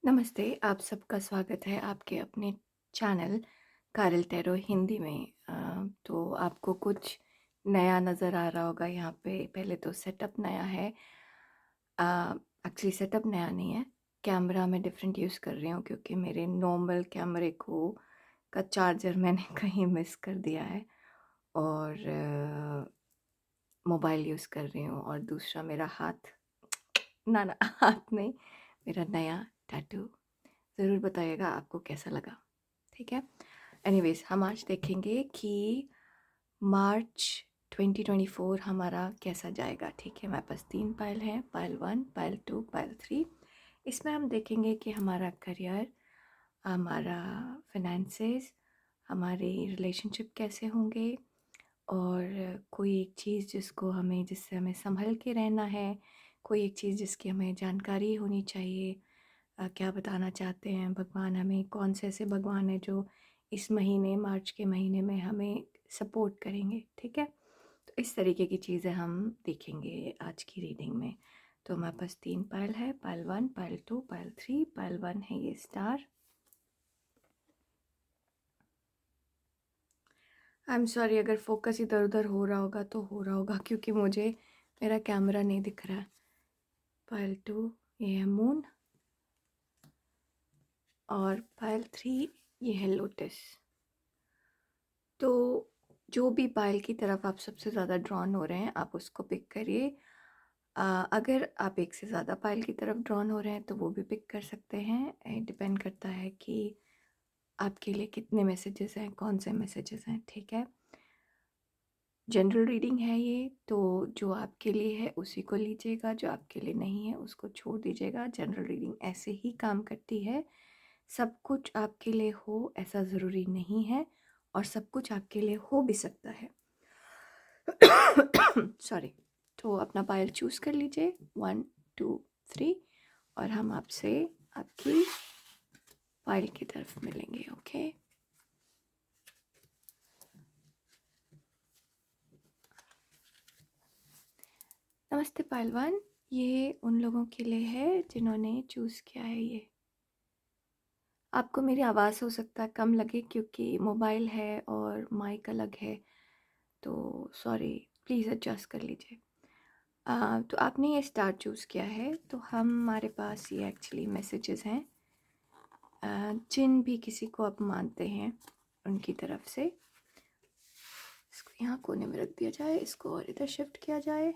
नमस्ते, आप सबका स्वागत है आपके अपने चैनल कारल टैरो हिंदी में। तो आपको कुछ नया नज़र आ रहा होगा यहाँ पे। पहले तो सेटअप नया है। एक्चुअली सेटअप नया नहीं है, कैमरा मैं डिफरेंट यूज़ कर रही हूँ क्योंकि मेरे नॉर्मल कैमरे को का चार्जर मैंने कहीं मिस कर दिया है और मोबाइल यूज़ कर रही हूँ। और दूसरा मेरा हाथ ना ना हाथ नहीं, मेरा नया टैटू। ज़रूर बताइएगा आपको कैसा लगा, ठीक है। एनीवेज, हम आज देखेंगे कि मार्च 2024 हमारा कैसा जाएगा, ठीक है। हमारे पास 3 पाइल हैं, पाइल 1, पाइल 2, पाइल 3। इसमें हम देखेंगे कि हमारा करियर, हमारा फाइनेंसेस, हमारे रिलेशनशिप कैसे होंगे और कोई एक चीज़ जिससे हमें संभल के रहना है, कोई एक चीज़ जिसकी हमें जानकारी होनी चाहिए। क्या बताना चाहते हैं भगवान हमें, कौन से ऐसे भगवान हैं जो इस महीने, मार्च के महीने में हमें सपोर्ट करेंगे, ठीक है। तो इस तरीके की चीज़ें हम देखेंगे आज की रीडिंग में। तो हमारे पास 3 पायल है, पायल 1, पायल 2, पायल 3। पायल 1 है ये स्टार। आई एम सॉरी अगर फोकस इधर उधर हो रहा होगा तो हो रहा होगा क्योंकि मुझे मेरा कैमरा नहीं दिख रहा है। पायल 2 ये है मून और पायल 3 ये है लोटस। तो जो भी पायल की तरफ आप सबसे ज़्यादा ड्रॉन हो रहे हैं आप उसको पिक करिए। अगर आप एक से ज़्यादा पायल की तरफ ड्रॉन हो रहे हैं तो वो भी पिक कर सकते हैं। डिपेंड करता है कि आपके लिए कितने मैसेजेस हैं, कौन से मैसेजेस हैं, ठीक है। जनरल रीडिंग है ये, तो जो आपके लिए है उसी को लीजिएगा, जो आपके लिए नहीं है उसको छोड़ दीजिएगा। जनरल रीडिंग ऐसे ही काम करती है। सब कुछ आपके लिए हो ऐसा ज़रूरी नहीं है और सब कुछ आपके लिए हो भी सकता है। सॉरी। तो अपना पायल चूज़ कर लीजिए 1, 2, 3 और हम आपसे आपकी पायल की तरफ मिलेंगे, ओके। नमस्ते पायल 1, ये उन लोगों के लिए है जिन्होंने चूज़ किया है ये। आपको मेरी आवाज़ हो सकता है कम लगे क्योंकि मोबाइल है और माइक अलग है, तो सॉरी, प्लीज़ एडजस्ट कर लीजिए। तो आपने ये स्टार चूज़ किया है तो हमारे पास ये एक्चुअली मैसेजेस हैं जिन भी किसी को आप मानते हैं उनकी तरफ से। इसको यहाँ कोने में रख दिया जाए, इसको और इधर शिफ्ट किया जाए।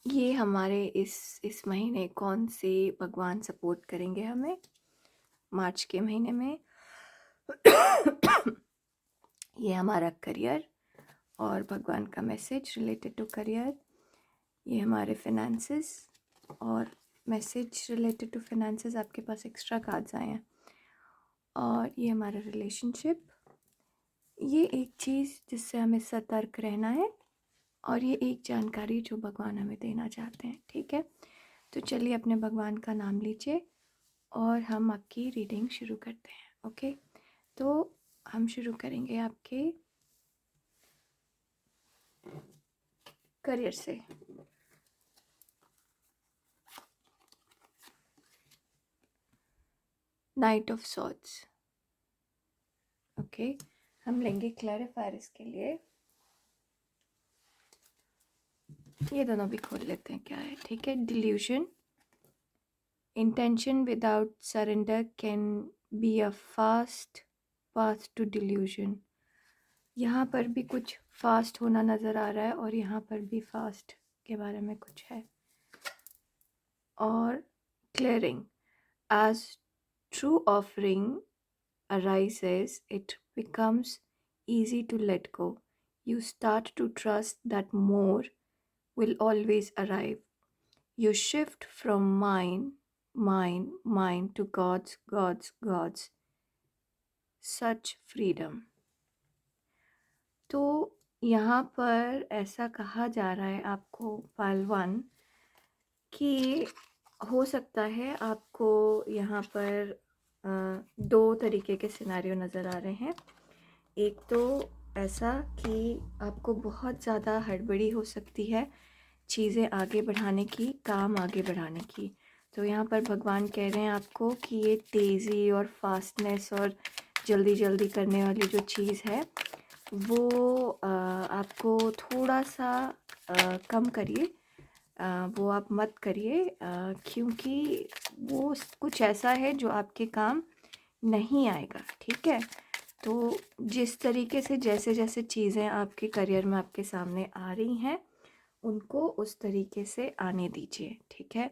ये हमारे इस महीने कौन से भगवान सपोर्ट करेंगे हमें मार्च के महीने में। ये हमारा करियर और भगवान का मैसेज रिलेटेड टू करियर। ये हमारे फाइनेंसेस और मैसेज रिलेटेड टू फाइनेंसेस। आपके पास एक्स्ट्रा कार्ड्स आए हैं। और ये हमारा रिलेशनशिप, ये एक चीज़ जिससे हमें सतर्क रहना है और ये एक जानकारी जो भगवान हमें देना चाहते हैं, ठीक है। तो चलिए अपने भगवान का नाम लीजिए और हम आपकी रीडिंग शुरू करते हैं, ओके। तो हम शुरू करेंगे आपके करियर से। Night of swords, okay. हम लेंगे क्लैरिफायर इसके लिए। ये दोनों भी खोल लेते हैं क्या है, ठीक है। Delusion, intention without surrender can be a fast path to delusion। यहाँ पर भी कुछ फास्ट होना नज़र आ रहा है और यहाँ पर भी फास्ट के बारे में कुछ है। और clearing, as true offering arises it becomes easy to let go। You start to trust that more will always arrive। You shift from mine to God's। Such freedom। तो यहाँ पर ऐसा कहा जा रहा है आपको पालवन कि हो सकता है आपको यहाँ पर दो तरीके के सिनारियो नज़र आ रहे हैं। एक तो ऐसा कि आपको बहुत ज़्यादा हड़बड़ी हो सकती है चीज़ें आगे बढ़ाने की, काम आगे बढ़ाने की। तो यहाँ पर भगवान कह रहे हैं आपको कि ये तेज़ी और फास्टनेस और जल्दी जल्दी करने वाली जो चीज़ है वो आपको थोड़ा सा कम करिए। वो आप मत करिए, क्योंकि वो कुछ ऐसा है जो आपके काम नहीं आएगा, ठीक है। तो जिस तरीके से जैसे जैसे चीज़ें आपके करियर में आपके सामने आ रही हैं उनको उस तरीके से आने दीजिए, ठीक है।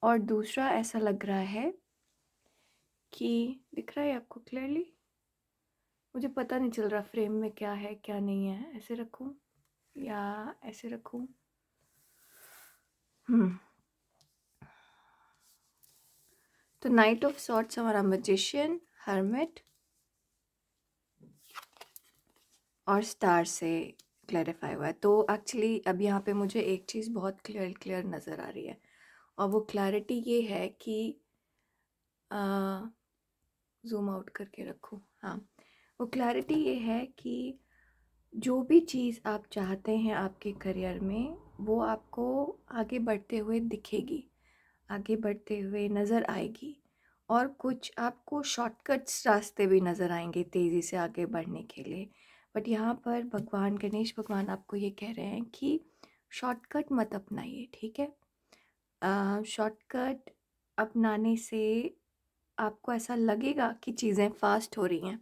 और दूसरा ऐसा लग रहा है कि दिख रहा है आपको क्लियरली? मुझे पता नहीं चल रहा फ्रेम में क्या है क्या नहीं है, ऐसे रखूं या ऐसे रखूं? तो नाइट ऑफ सॉर्ट्स हमारा मैजिशियन, हर्मिट और स्टार से क्लैरिफाई हुआ है। तो एक्चुअली अब यहाँ पे मुझे एक चीज़ बहुत क्लियर नज़र आ रही है और वो क्लैरिटी ये है कि ज़ूम आउट करके रखूँ, हाँ। वो क्लैरिटी ये है कि जो भी चीज़ आप चाहते हैं आपके करियर में वो आपको आगे बढ़ते हुए दिखेगी, आगे बढ़ते हुए नज़र आएगी। और कुछ आपको शॉर्टकट्स रास्ते भी नज़र आएंगे तेज़ी से आगे बढ़ने के लिए। बट यहाँ पर भगवान गणेश भगवान आपको ये कह रहे हैं कि शॉर्टकट मत अपनाइए, ठीक है। शॉर्टकट अपनाने से आपको ऐसा लगेगा कि चीज़ें फास्ट हो रही हैं,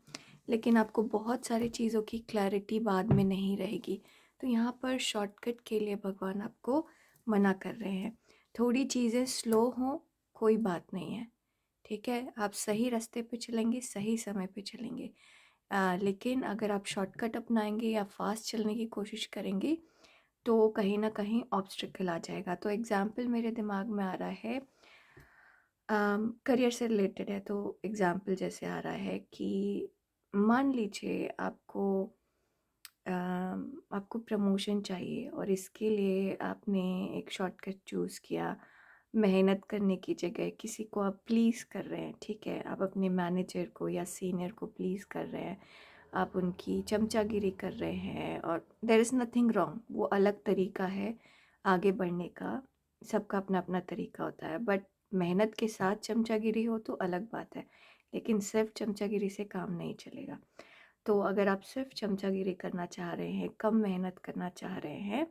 लेकिन आपको बहुत सारी चीज़ों की क्लैरिटी बाद में नहीं रहेगी। तो यहाँ पर शॉर्टकट के लिए भगवान आपको मना कर रहे हैं। थोड़ी चीज़ें स्लो हों कोई बात नहीं है, ठीक है। आप सही रास्ते पे चलेंगे, सही समय पे चलेंगे। लेकिन अगर आप शॉर्टकट अपनाएंगे या फास्ट चलने की कोशिश करेंगे तो कहीं ना कहीं ऑब्स्टिकल आ जाएगा। तो एग्ज़ाम्पल मेरे दिमाग में आ रहा है, करियर से रिलेटेड है। तो एग्ज़ाम्पल जैसे आ रहा है कि मान लीजिए आपको प्रमोशन चाहिए और इसके लिए आपने एक शॉर्टकट चूज़ किया। मेहनत करने की जगह किसी को आप प्लीज़ कर रहे हैं, ठीक है। आप अपने मैनेजर को या सीनियर को प्लीज़ कर रहे हैं, आप उनकी चमचागिरी कर रहे हैं और देयर इज़ नथिंग रॉन्ग, वो अलग तरीका है आगे बढ़ने का। सबका अपना अपना तरीका होता है, बट मेहनत के साथ चमचागिरी हो तो अलग बात है। लेकिन सिर्फ चमचागिरी से काम नहीं चलेगा। तो अगर आप सिर्फ चमचागिरी करना चाह रहे हैं, कम मेहनत करना चाह रहे हैं,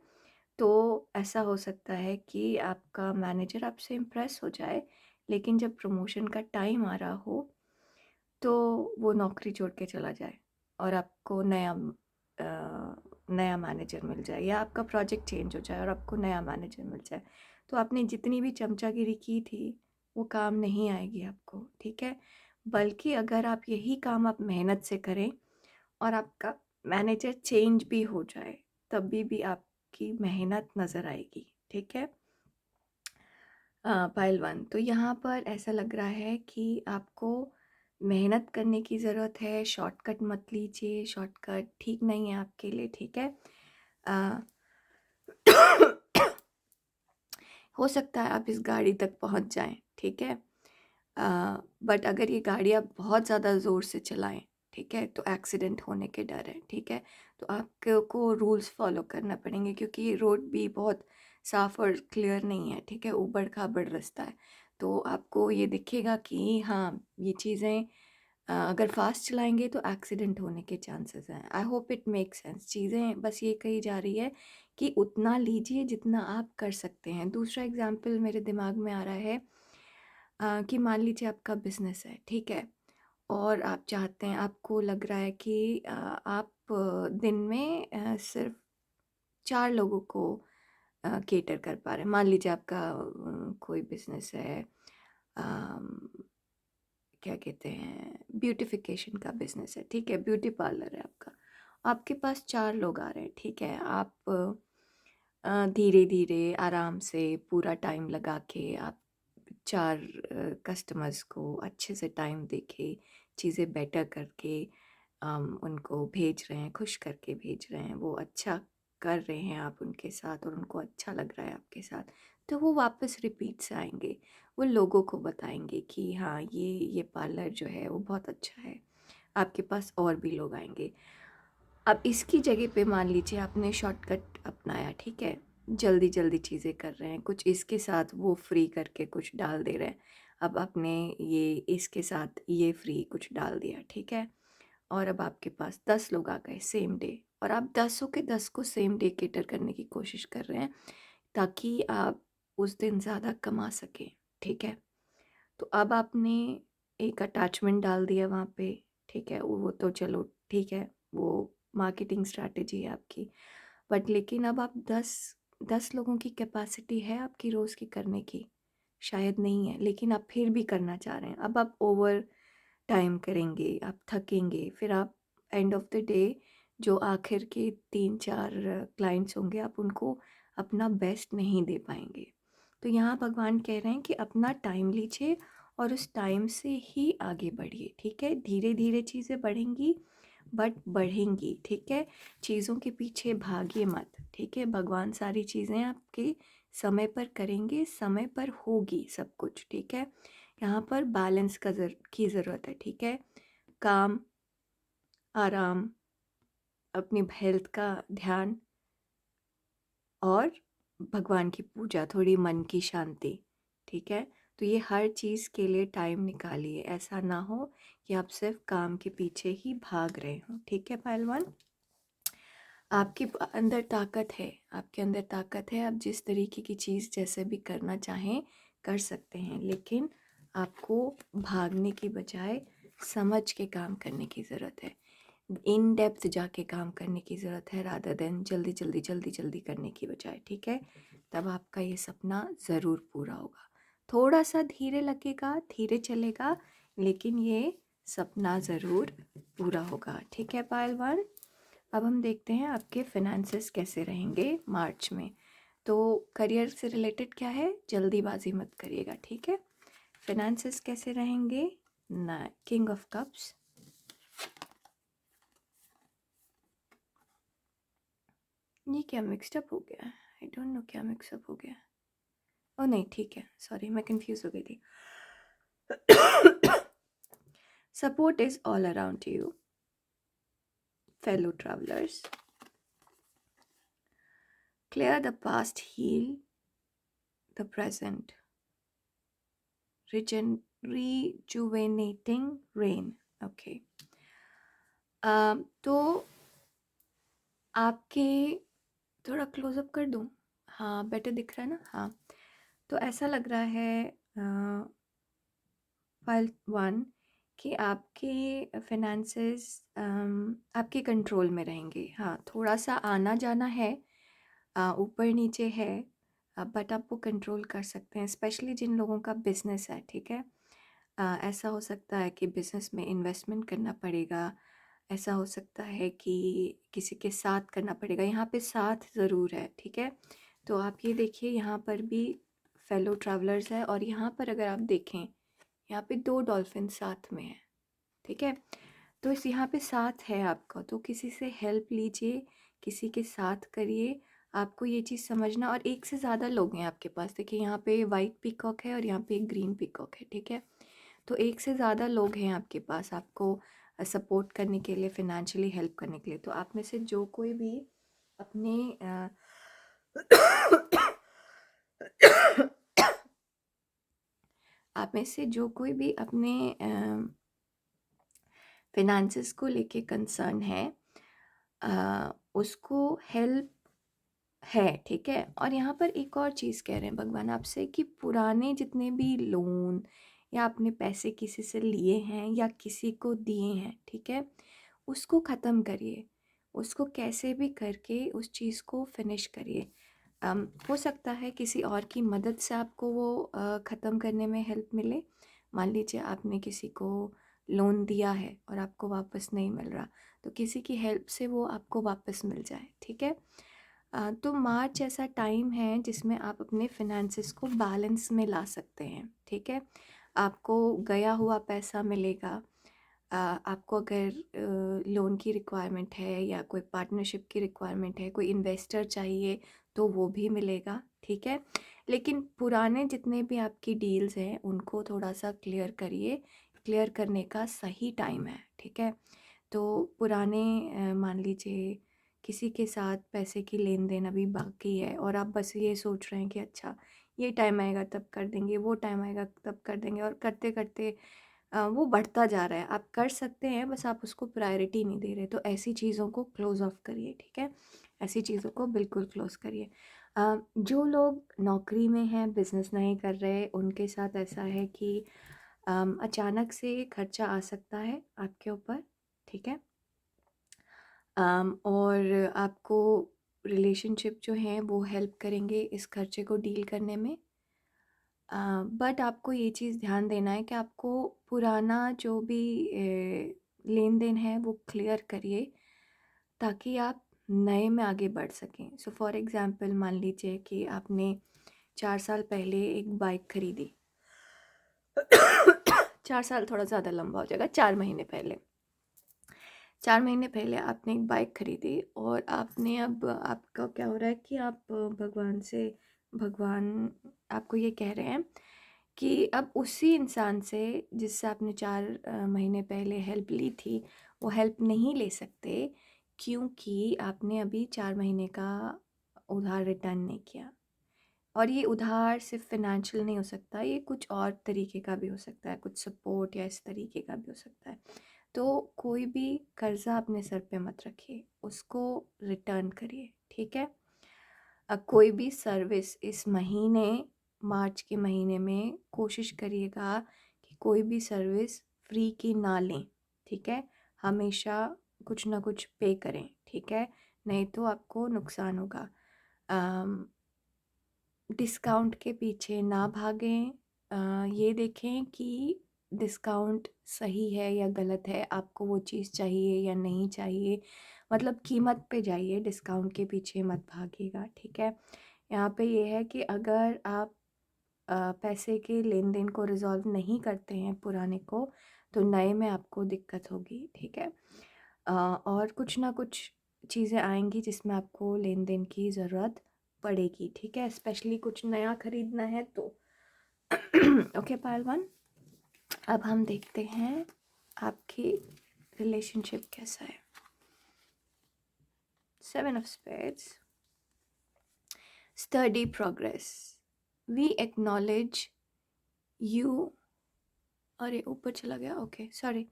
तो ऐसा हो सकता है कि आपका मैनेजर आपसे इम्प्रेस हो जाए, लेकिन जब प्रमोशन का टाइम आ रहा हो तो वो नौकरी छोड़ के चला जाए और आपको नया मैनेजर मिल जाए, या आपका प्रोजेक्ट चेंज हो जाए और आपको नया मैनेजर मिल जाए। तो आपने जितनी भी चमचागिरी की थी वो काम नहीं आएगी आपको, ठीक है। बल्कि अगर आप यही काम आप मेहनत से करें और आपका मैनेजर चेंज भी हो जाए तभी भी आपकी मेहनत नज़र आएगी, ठीक है। पाइल वन, तो यहाँ पर ऐसा लग रहा है कि आपको मेहनत करने की ज़रूरत है। शॉर्टकट मत लीजिए, शॉर्टकट ठीक नहीं है आपके लिए, ठीक है। अ, हो सकता है आप इस गाड़ी तक पहुँच जाएं, ठीक है। बट अगर ये गाड़ी आप बहुत ज़्यादा ज़ोर से चलाएं, ठीक है, तो एक्सीडेंट होने के डर है, ठीक है। तो आपको रूल्स फॉलो करना पड़ेंगे क्योंकि ये रोड भी बहुत साफ़ और क्लियर नहीं है, ठीक है, ऊबड़ खाबड़ रास्ता है। तो आपको ये दिखेगा कि हाँ, ये चीज़ें अगर फास्ट चलाएंगे तो एक्सीडेंट होने के चांसेस हैं। I hope it make sense. चीज़ें बस ये कही जा रही है कि उतना लीजिए जितना आप कर सकते हैं। दूसरा एग्जाम्पल मेरे दिमाग में आ रहा है कि मान लीजिए आपका बिजनेस है, ठीक है, और आप चाहते हैं, आपको लग रहा है कि आप दिन में सिर्फ 4 लोगों को केटर कर पा रहे हैं। मान लीजिए आपका कोई बिजनेस है, अम, क्या कहते हैं, ब्यूटिफिकेशन का बिजनेस है, ठीक है, ब्यूटी पार्लर है आपका। आपके पास 4 लोग आ रहे हैं, ठीक है। आप धीरे धीरे आराम से पूरा टाइम लगा के आप 4 कस्टमर्स को अच्छे से टाइम दे के चीज़ें बेटर करके उनको भेज रहे हैं, खुश करके भेज रहे हैं। वो अच्छा कर रहे हैं आप उनके साथ और उनको अच्छा लग रहा है आपके साथ, तो वो वापस रिपीट से आएंगे। वो लोगों को बताएंगे कि हाँ, ये पार्लर जो है वो बहुत अच्छा है। आपके पास और भी लोग आएंगे। अब इसकी जगह पे मान लीजिए आपने शॉर्टकट अपनाया, ठीक है। जल्दी जल्दी चीज़ें कर रहे हैं, कुछ इसके साथ वो फ्री करके कुछ डाल दे रहे हैं। अब आपने ये इसके साथ ये फ्री कुछ डाल दिया, ठीक है। और अब आपके पास 10 लोग आ गए सेम डे, और आप 10 के 10 को सेम डे केटर करने की कोशिश कर रहे हैं ताकि आप उस दिन ज़्यादा कमा सकें, ठीक है। तो अब आपने एक अटैचमेंट डाल दिया वहाँ पे, ठीक है। वो तो चलो ठीक है, वो मार्केटिंग स्ट्रैटेजी है आपकी। बट लेकिन अब आप 10 लोगों की कैपेसिटी है आपकी रोज़ की करने की? शायद नहीं है, लेकिन आप फिर भी करना चाह रहे हैं। अब आप ओवर टाइम करेंगे, आप थकेंगे, फिर आप एंड ऑफ द डे जो आखिर के 3-4 क्लाइंट्स होंगे, आप उनको अपना बेस्ट नहीं दे पाएँगे। तो यहाँ भगवान कह रहे हैं कि अपना टाइम लीजिए और उस टाइम से ही आगे बढ़िए, ठीक है। धीरे-धीरे चीज़ें बढ़ेंगी, बट बढ़ेंगी, ठीक है। चीज़ों के पीछे भागिए मत, ठीक है। भगवान सारी चीज़ें आपके समय पर करेंगे, समय पर होगी सब कुछ, ठीक है। यहाँ पर बैलेंस की ज़रूरत है, ठीक है। काम, आराम, अपनी हेल्थ का ध्यान और भगवान की पूजा, थोड़ी मन की शांति, ठीक है। तो ये हर चीज़ के लिए टाइम निकालिए, ऐसा ना हो कि आप सिर्फ काम के पीछे ही भाग रहे हो, ठीक है पहलवान। आपके अंदर ताकत है, आपके अंदर ताकत है। आप जिस तरीके की चीज़ जैसे भी करना चाहें कर सकते हैं, लेकिन आपको भागने की बजाय समझ के काम करने की ज़रूरत है। इन डेप्थ जाके काम करने की ज़रूरत है, रादर देन जल्दी जल्दी जल्दी जल्दी करने की बजाय, ठीक है। तब आपका ये सपना ज़रूर पूरा होगा। थोड़ा सा धीरे लगेगा, धीरे चलेगा, लेकिन ये सपना ज़रूर पूरा होगा, ठीक है पहलवान। अब हम देखते हैं आपके फिनेंसेस कैसे रहेंगे मार्च में। तो करियर से रिलेटेड क्या है, जल्दीबाजी मत करिएगा, ठीक है। फिनेंसेस कैसे रहेंगे, ना किंग ऑफ कप्स, ये क्या मिक्सड अप हो गया, आई डोंट नो क्या मिक्सअप हो गया। ओ नहीं ठीक है, सॉरी मैं कंफ्यूज हो गई थी। Support is all around you fellow travellers, clear the past, heal the present, rejuvenating rain, okay. तो आपके थोड़ा क्लोजअप कर दूँ, हाँ बेटर दिख रहा है ना, हाँ। तो ऐसा लग रहा है फाइल वन कि आपके फिनेंसेस आपके कंट्रोल में रहेंगे। हाँ थोड़ा सा आना जाना है, ऊपर नीचे है, बट आप वो कंट्रोल कर सकते हैं, स्पेशली जिन लोगों का बिजनेस है, ठीक है। ऐसा हो सकता है कि बिजनेस में इन्वेस्टमेंट करना पड़ेगा, ऐसा हो सकता है कि किसी के साथ करना पड़ेगा, यहाँ पे साथ ज़रूर है, ठीक है। तो आप ये देखिए यहाँ पर भी फेलो ट्रैवलर्स है, और यहाँ पर अगर आप देखें यहाँ पे 2 डॉल्फिन साथ में हैं, ठीक है। तो इस यहाँ पे साथ है आपका, तो किसी से हेल्प लीजिए, किसी के साथ करिए। आपको ये चीज़ समझना, और एक से ज़्यादा लोग हैं आपके पास, देखिए यहाँ पे वाइट पीकॉक है और यहाँ पे एक ग्रीन पीकॉक है, ठीक है। तो एक से ज़्यादा लोग हैं आपके पास आपको सपोर्ट करने के लिए, फिनेंशियली हेल्प करने के लिए। तो आप में से जो कोई भी अपने आप में से जो कोई भी अपने फिनेंसेस को लेके कंसर्न है, उसको हेल्प है, ठीक है। और यहाँ पर एक और चीज़ कह रहे हैं भगवान आपसे कि पुराने जितने भी लोन या आपने पैसे किसी से लिए हैं या किसी को दिए हैं, ठीक है, उसको ख़त्म करिए, उसको कैसे भी करके उस चीज़ को फिनिश करिए। हो सकता है किसी और की मदद से आपको वो ख़त्म करने में हेल्प मिले। मान लीजिए आपने किसी को लोन दिया है और आपको वापस नहीं मिल रहा, तो किसी की हेल्प से वो आपको वापस मिल जाए, ठीक है। तो मार्च ऐसा टाइम है जिसमें आप अपने फिनेंसेस को बैलेंस में ला सकते हैं, ठीक है। आपको गया हुआ पैसा मिलेगा। आपको अगर लोन की रिक्वायरमेंट है या कोई पार्टनरशिप की रिक्वायरमेंट है, कोई इन्वेस्टर चाहिए, तो वो भी मिलेगा, ठीक है। लेकिन पुराने जितने भी आपकी डील्स हैं उनको थोड़ा सा क्लियर करिए, क्लियर करने का सही टाइम है, ठीक है। तो पुराने मान लीजिए किसी के साथ पैसे की लेन देन अभी बाकी है और आप बस ये सोच रहे हैं कि अच्छा ये टाइम आएगा तब कर देंगे, वो टाइम आएगा तब कर देंगे, और करते करते वो बढ़ता जा रहा है। आप कर सकते हैं, बस आप उसको प्रायोरिटी नहीं दे रहे। तो ऐसी चीज़ों को क्लोज़ ऑफ करिए, ठीक है? ऐसी चीज़ों को बिल्कुल क्लोज़ करिए। जो लोग नौकरी में हैं, बिज़नेस नहीं कर रहे, उनके साथ ऐसा है कि अचानक से खर्चा आ सकता है आपके ऊपर, ठीक है? और आपको रिलेशनशिप जो हैं वो हेल्प करेंगे इस खर्चे को डील करने में। बट आपको ये चीज़ ध्यान देना है कि आपको पुराना जो भी लेन देन है वो क्लियर करिए, ताकि आप नए में आगे बढ़ सकें। सो फॉर एग्ज़ाम्पल मान लीजिए कि आपने 4 साल पहले एक बाइक खरीदी। 4 साल थोड़ा ज़्यादा लंबा हो जाएगा, 4 महीने पहले। 4 महीने पहले आपने एक बाइक खरीदी और आपने अब आपका क्या हो रहा है कि आप भगवान आपको ये कह रहे हैं कि अब उसी इंसान से जिससे आपने 4 महीने पहले हेल्प ली थी, वो हेल्प नहीं ले सकते, क्योंकि आपने अभी 4 महीने का उधार रिटर्न नहीं किया। और ये उधार सिर्फ फिनेंशियल नहीं हो सकता, ये कुछ और तरीके का भी हो सकता है, कुछ सपोर्ट या इस तरीके का भी हो सकता है। तो कोई भी कर्ज़ा अपने सर पे मत रखिए, उसको रिटर्न करिए, ठीक है? कोई भी सर्विस इस महीने, मार्च के महीने में कोशिश करिएगा कि कोई भी सर्विस फ्री की ना लें, ठीक है? हमेशा कुछ ना कुछ पे करें, ठीक है? नहीं तो आपको नुकसान होगा। डिस्काउंट के पीछे ना भागें। ये देखें कि डिस्काउंट सही है या गलत है, आपको वो चीज़ चाहिए या नहीं चाहिए। मतलब कीमत पे जाइए, डिस्काउंट के पीछे मत भागिएगा, ठीक है? यहाँ पे ये है कि अगर आप पैसे के लेन देन को रिज़ॉल्व नहीं करते हैं पुराने को, तो नए में आपको दिक्कत होगी, ठीक है? और कुछ ना कुछ चीज़ें आएंगी जिसमें आपको लेन देन की ज़रूरत पड़ेगी, ठीक है? स्पेशली कुछ नया खरीदना है तो। ओके पहलवान, अब हम देखते हैं आपकी रिलेशनशिप कैसा है। 7 of Spades, steady progress, we acknowledge you। अरे ऊपर चला गया, okay sorry.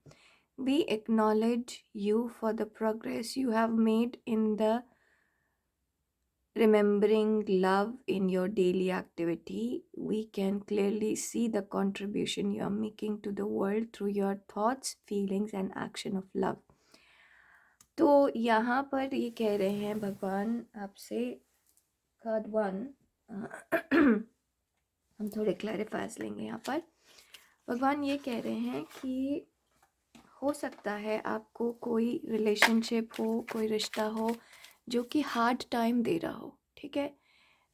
We acknowledge you for the progress you have made in the remembering love in your daily activity. We can clearly see the contribution you are making to the world through your thoughts, feelings and action of love. तो यहाँ पर ये कह रहे हैं भगवान आपसे, card 1, हम थोड़े क्लैरिफायर्स लेंगे यहाँ पर। भगवान ये कह रहे हैं कि हो सकता है आपको कोई रिलेशनशिप हो, कोई रिश्ता हो जो कि हार्ड टाइम दे रहा हो, ठीक है?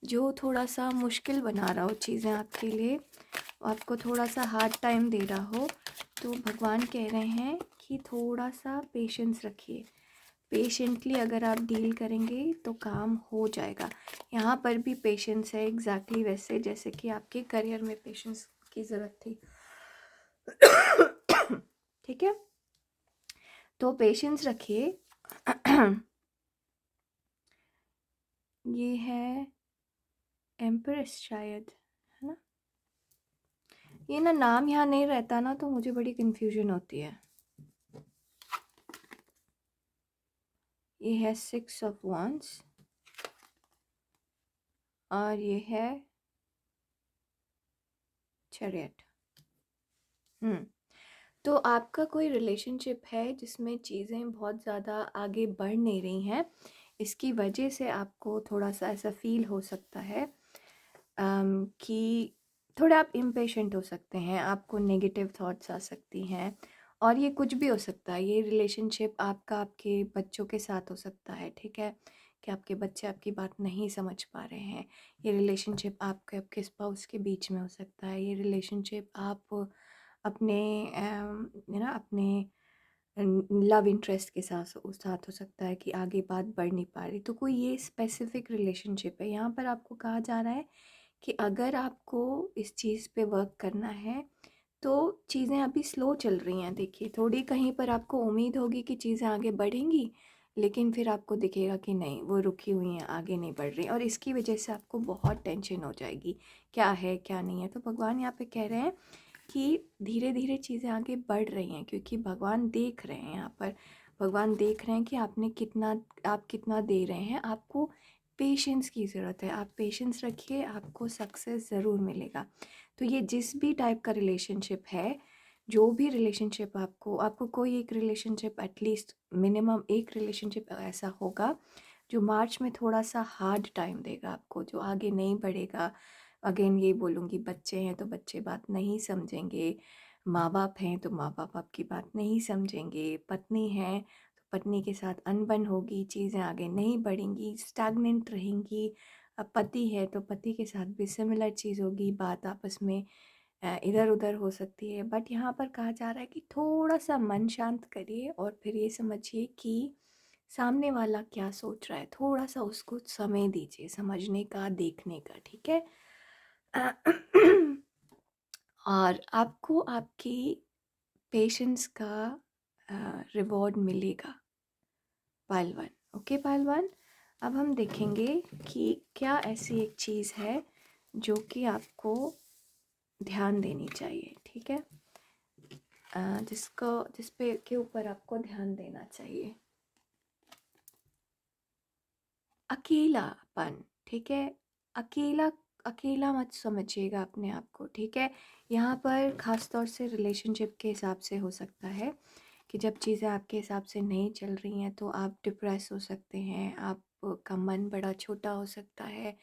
जो थोड़ा सा मुश्किल बना रहा हो चीज़ें आपके लिए, आपको थोड़ा सा हार्ड टाइम दे रहा हो। तो भगवान कह रहे हैं कि थोड़ा सा पेशेंस रखिए। पेशेंटली अगर आप डील करेंगे तो काम हो जाएगा। यहाँ पर भी पेशेंस है, एग्जैक्टली वैसे जैसे कि आपके करियर में पेशेंस की ज़रूरत थी। ठीक है, तो पेशेंस रखिए। ये है एम्प्रेस शायद, है ना? ये ना नाम यहाँ नहीं रहता ना, तो मुझे बड़ी कंफ्यूजन होती है। ये है 6 of Wands और ये है Chariot। तो आपका कोई रिलेशनशिप है जिसमें चीज़ें बहुत ज़्यादा आगे बढ़ नहीं रही हैं, इसकी वजह से आपको थोड़ा सा ऐसा फील हो सकता है कि थोड़ा आप इम्पेशेंट हो सकते हैं, आपको नेगेटिव थॉट्स आ सकती हैं। और ये कुछ भी हो सकता है, ये रिलेशनशिप आपका आपके बच्चों के साथ हो सकता है, ठीक है? कि आपके बच्चे आपकी बात नहीं समझ पा रहे हैं। ये रिलेशनशिप आपके आपके स्पाउस के बीच में हो सकता है। ये रिलेशनशिप आप अपने अपने लव इंटरेस्ट के साथ हो सकता है कि आगे बात बढ़ नहीं पा रही। तो कोई ये स्पेसिफिक रिलेशनशिप है, यहाँ पर आपको कहा जा रहा है कि अगर आपको इस चीज़ पे वर्क करना है तो चीज़ें अभी स्लो चल रही हैं। देखिए, थोड़ी कहीं पर आपको उम्मीद होगी कि चीज़ें आगे बढ़ेंगी, लेकिन फिर आपको दिखेगा कि नहीं, वो रुकी हुई हैं, आगे नहीं बढ़ रही, और इसकी वजह से आपको बहुत टेंशन हो जाएगी, क्या है क्या नहीं है। तो भगवान यहाँ पे कह रहे हैं कि धीरे धीरे चीज़ें आगे बढ़ रही हैं, क्योंकि भगवान देख रहे हैं यहाँ पर। भगवान देख रहे हैं कि आप कितना दे रहे हैं। आपको पेशेंस की ज़रूरत है, आप पेशेंस रखिए, आपको सक्सेस ज़रूर मिलेगा। तो ये जिस भी टाइप का रिलेशनशिप है, जो भी रिलेशनशिप आपको कोई एक रिलेशनशिप, एटलीस्ट मिनिमम एक रिलेशनशिप ऐसा होगा जो मार्च में थोड़ा सा हार्ड टाइम देगा आपको, जो आगे नहीं बढ़ेगा। अगेन ये बोलूँगी, बच्चे हैं तो बच्चे बात नहीं समझेंगे, माँ बाप हैं तो माँ बाप आपकी बात नहीं समझेंगे, पत्नी है तो पत्नी के साथ अनबन होगी, चीज़ें आगे नहीं बढ़ेंगी, स्टैग्नेंट रहेंगी। अब पति है तो पति के साथ भी सिमिलर चीज़ होगी, बात आपस में इधर उधर हो सकती है। बट यहाँ पर कहा जा रहा है कि थोड़ा सा मन शांत करिए और फिर ये समझिए कि सामने वाला क्या सोच रहा है, थोड़ा सा उसको समय दीजिए समझने का, देखने का, ठीक है। और आपको आपकी पेशेंस का रिवॉर्ड मिलेगा पहलवान। ओके पहलवान, अब हम देखेंगे कि क्या ऐसी एक चीज़ है जो कि आपको ध्यान देनी चाहिए, ठीक है। जिस पे के ऊपर आपको ध्यान देना चाहिए, अकेलापन, ठीक है। अकेला अकेला मत समझिएगा अपने आप को, ठीक है। यहाँ पर ख़ास तौर से रिलेशनशिप के हिसाब से हो सकता है कि जब चीज़ें आपके हिसाब से नहीं चल रही हैं तो आप डिप्रेस हो सकते हैं, आपका मन बड़ा छोटा हो सकता है,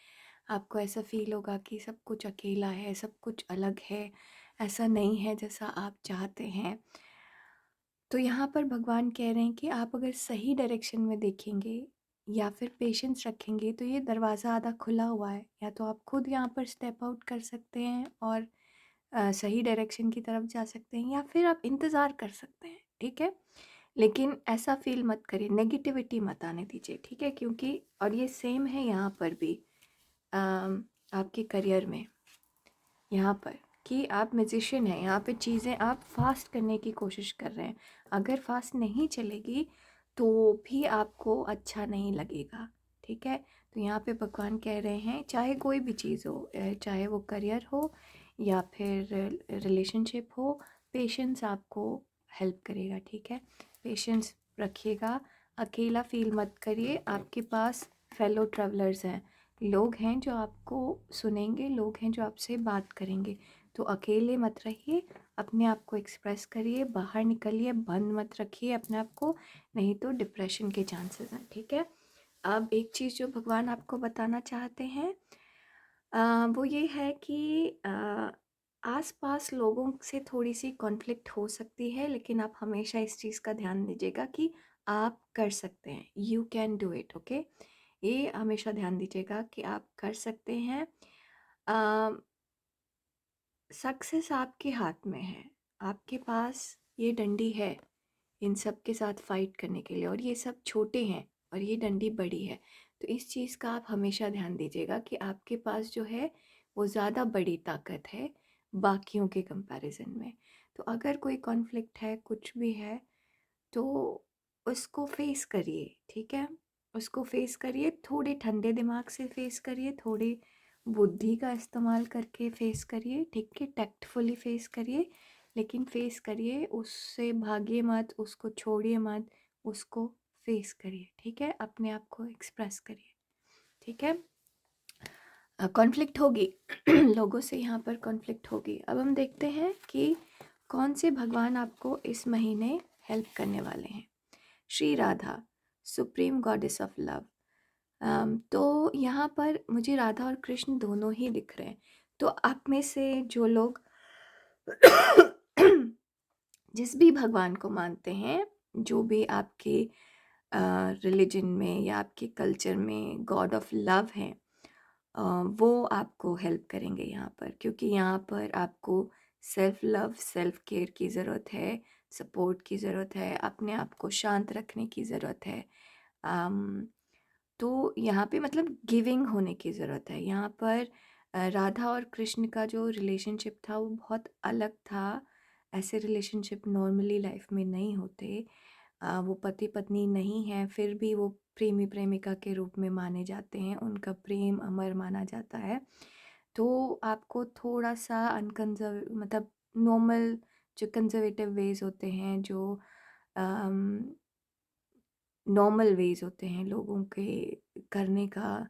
आपको ऐसा फ़ील होगा कि सब कुछ अकेला है, सब कुछ अलग है, ऐसा नहीं है जैसा आप चाहते हैं। तो यहाँ पर भगवान कह रहे हैं कि आप अगर सही डायरेक्शन में देखेंगे या फिर पेशेंस रखेंगे तो ये दरवाज़ा आधा खुला हुआ है, या तो आप खुद यहाँ पर स्टेप आउट कर सकते हैं और सही डायरेक्शन की तरफ जा सकते हैं, या फिर आप इंतज़ार कर सकते हैं, ठीक है। लेकिन ऐसा फील मत करिए, नेगेटिविटी मत आने दीजिए, ठीक है। क्योंकि और ये सेम है यहाँ पर भी, आपके करियर में, यहाँ पर कि आप म्यूजिशियन हैं, यहाँ पे चीज़ें आप फास्ट करने की कोशिश कर रहे हैं। अगर फास्ट नहीं चलेगी तो भी आपको अच्छा नहीं लगेगा, ठीक है। तो यहाँ पे भगवान कह रहे हैं, चाहे कोई भी चीज़ हो, चाहे वो करियर हो या फिर रिलेशनशिप हो, पेशेंस आपको हेल्प करेगा, ठीक है। पेशेंस रखिएगा, अकेला फील मत करिए, आपके पास फेलो ट्रैवलर्स हैं, लोग हैं जो आपको सुनेंगे, लोग हैं जो आपसे बात करेंगे। तो अकेले मत रहिए, अपने आप को एक्सप्रेस करिए, बाहर निकलिए, बंद मत रखिए अपने आप को, नहीं तो डिप्रेशन के चांसेस हैं, ठीक है। अब एक चीज़ जो भगवान आपको बताना चाहते हैं, वो ये है कि आस-पास लोगों से थोड़ी-सी कॉन्फ्लिक्ट हो सकती है, लेकिन आप हमेशा इस चीज़ का ध्यान दीजिएगा कि आप कर सकते हैं, you can do it, okay. ये हमेशा ध्यान दीजिएगा कि आप कर सकते हैं। अ, सक्सेस आपके हाथ में है, आपके पास ये डंडी है इन सब के साथ फाइट करने के लिए, और ये सब छोटे हैं और ये डंडी बड़ी है। तो इस चीज़ का आप हमेशा ध्यान दीजिएगा कि आपके पास जो है वो ज़्यादा बड़ी ताकत है बाकियों के कंपैरिजन में। तो अगर कोई कॉन्फ्लिक्ट है, कुछ भी है, तो उसको फेस करिए, ठीक है। उसको फेस करिए, थोड़े ठंडे दिमाग से फेस करिए, थोड़ी बुद्धि का इस्तेमाल करके फेस करिए, ठीक है, टैक्टफुली फेस करिए, लेकिन फेस करिए, उससे भागिए मत, उसको छोड़िए मत, उसको फेस करिए, ठीक है। अपने आप को एक्सप्रेस करिए, ठीक है। कॉन्फ्लिक्ट होगी लोगों से, यहाँ पर कॉन्फ्लिक्ट होगी। अब हम देखते हैं कि कौन से भगवान आपको इस महीने हेल्प करने वाले हैं। Shri Radha, supreme goddess of love. तो यहाँ पर मुझे राधा और कृष्ण दोनों ही दिख रहे हैं। तो आप में से जो लोग जिस भी भगवान को मानते हैं, जो भी आपके रिलीजन में या आपके कल्चर में गॉड ऑफ लव हैं, वो आपको हेल्प करेंगे यहाँ पर, क्योंकि यहाँ पर आपको सेल्फ लव, सेल्फ केयर की ज़रूरत है, सपोर्ट की ज़रूरत है, अपने आप को शांत रखने की ज़रूरत है। तो यहाँ पे मतलब गिविंग होने की ज़रूरत है। यहाँ पर राधा और कृष्ण का जो रिलेशनशिप था वो बहुत अलग था। ऐसे रिलेशनशिप नॉर्मली लाइफ में नहीं होते। वो पति पत्नी नहीं है फिर भी वो प्रेमी प्रेमिका के रूप में माने जाते हैं, उनका प्रेम अमर माना जाता है। तो आपको थोड़ा सा अनकंजर्व मतलब नॉर्मल जो कंजर्वेटिव वेज होते हैं, जो नॉर्मल वेज होते हैं लोगों के करने का,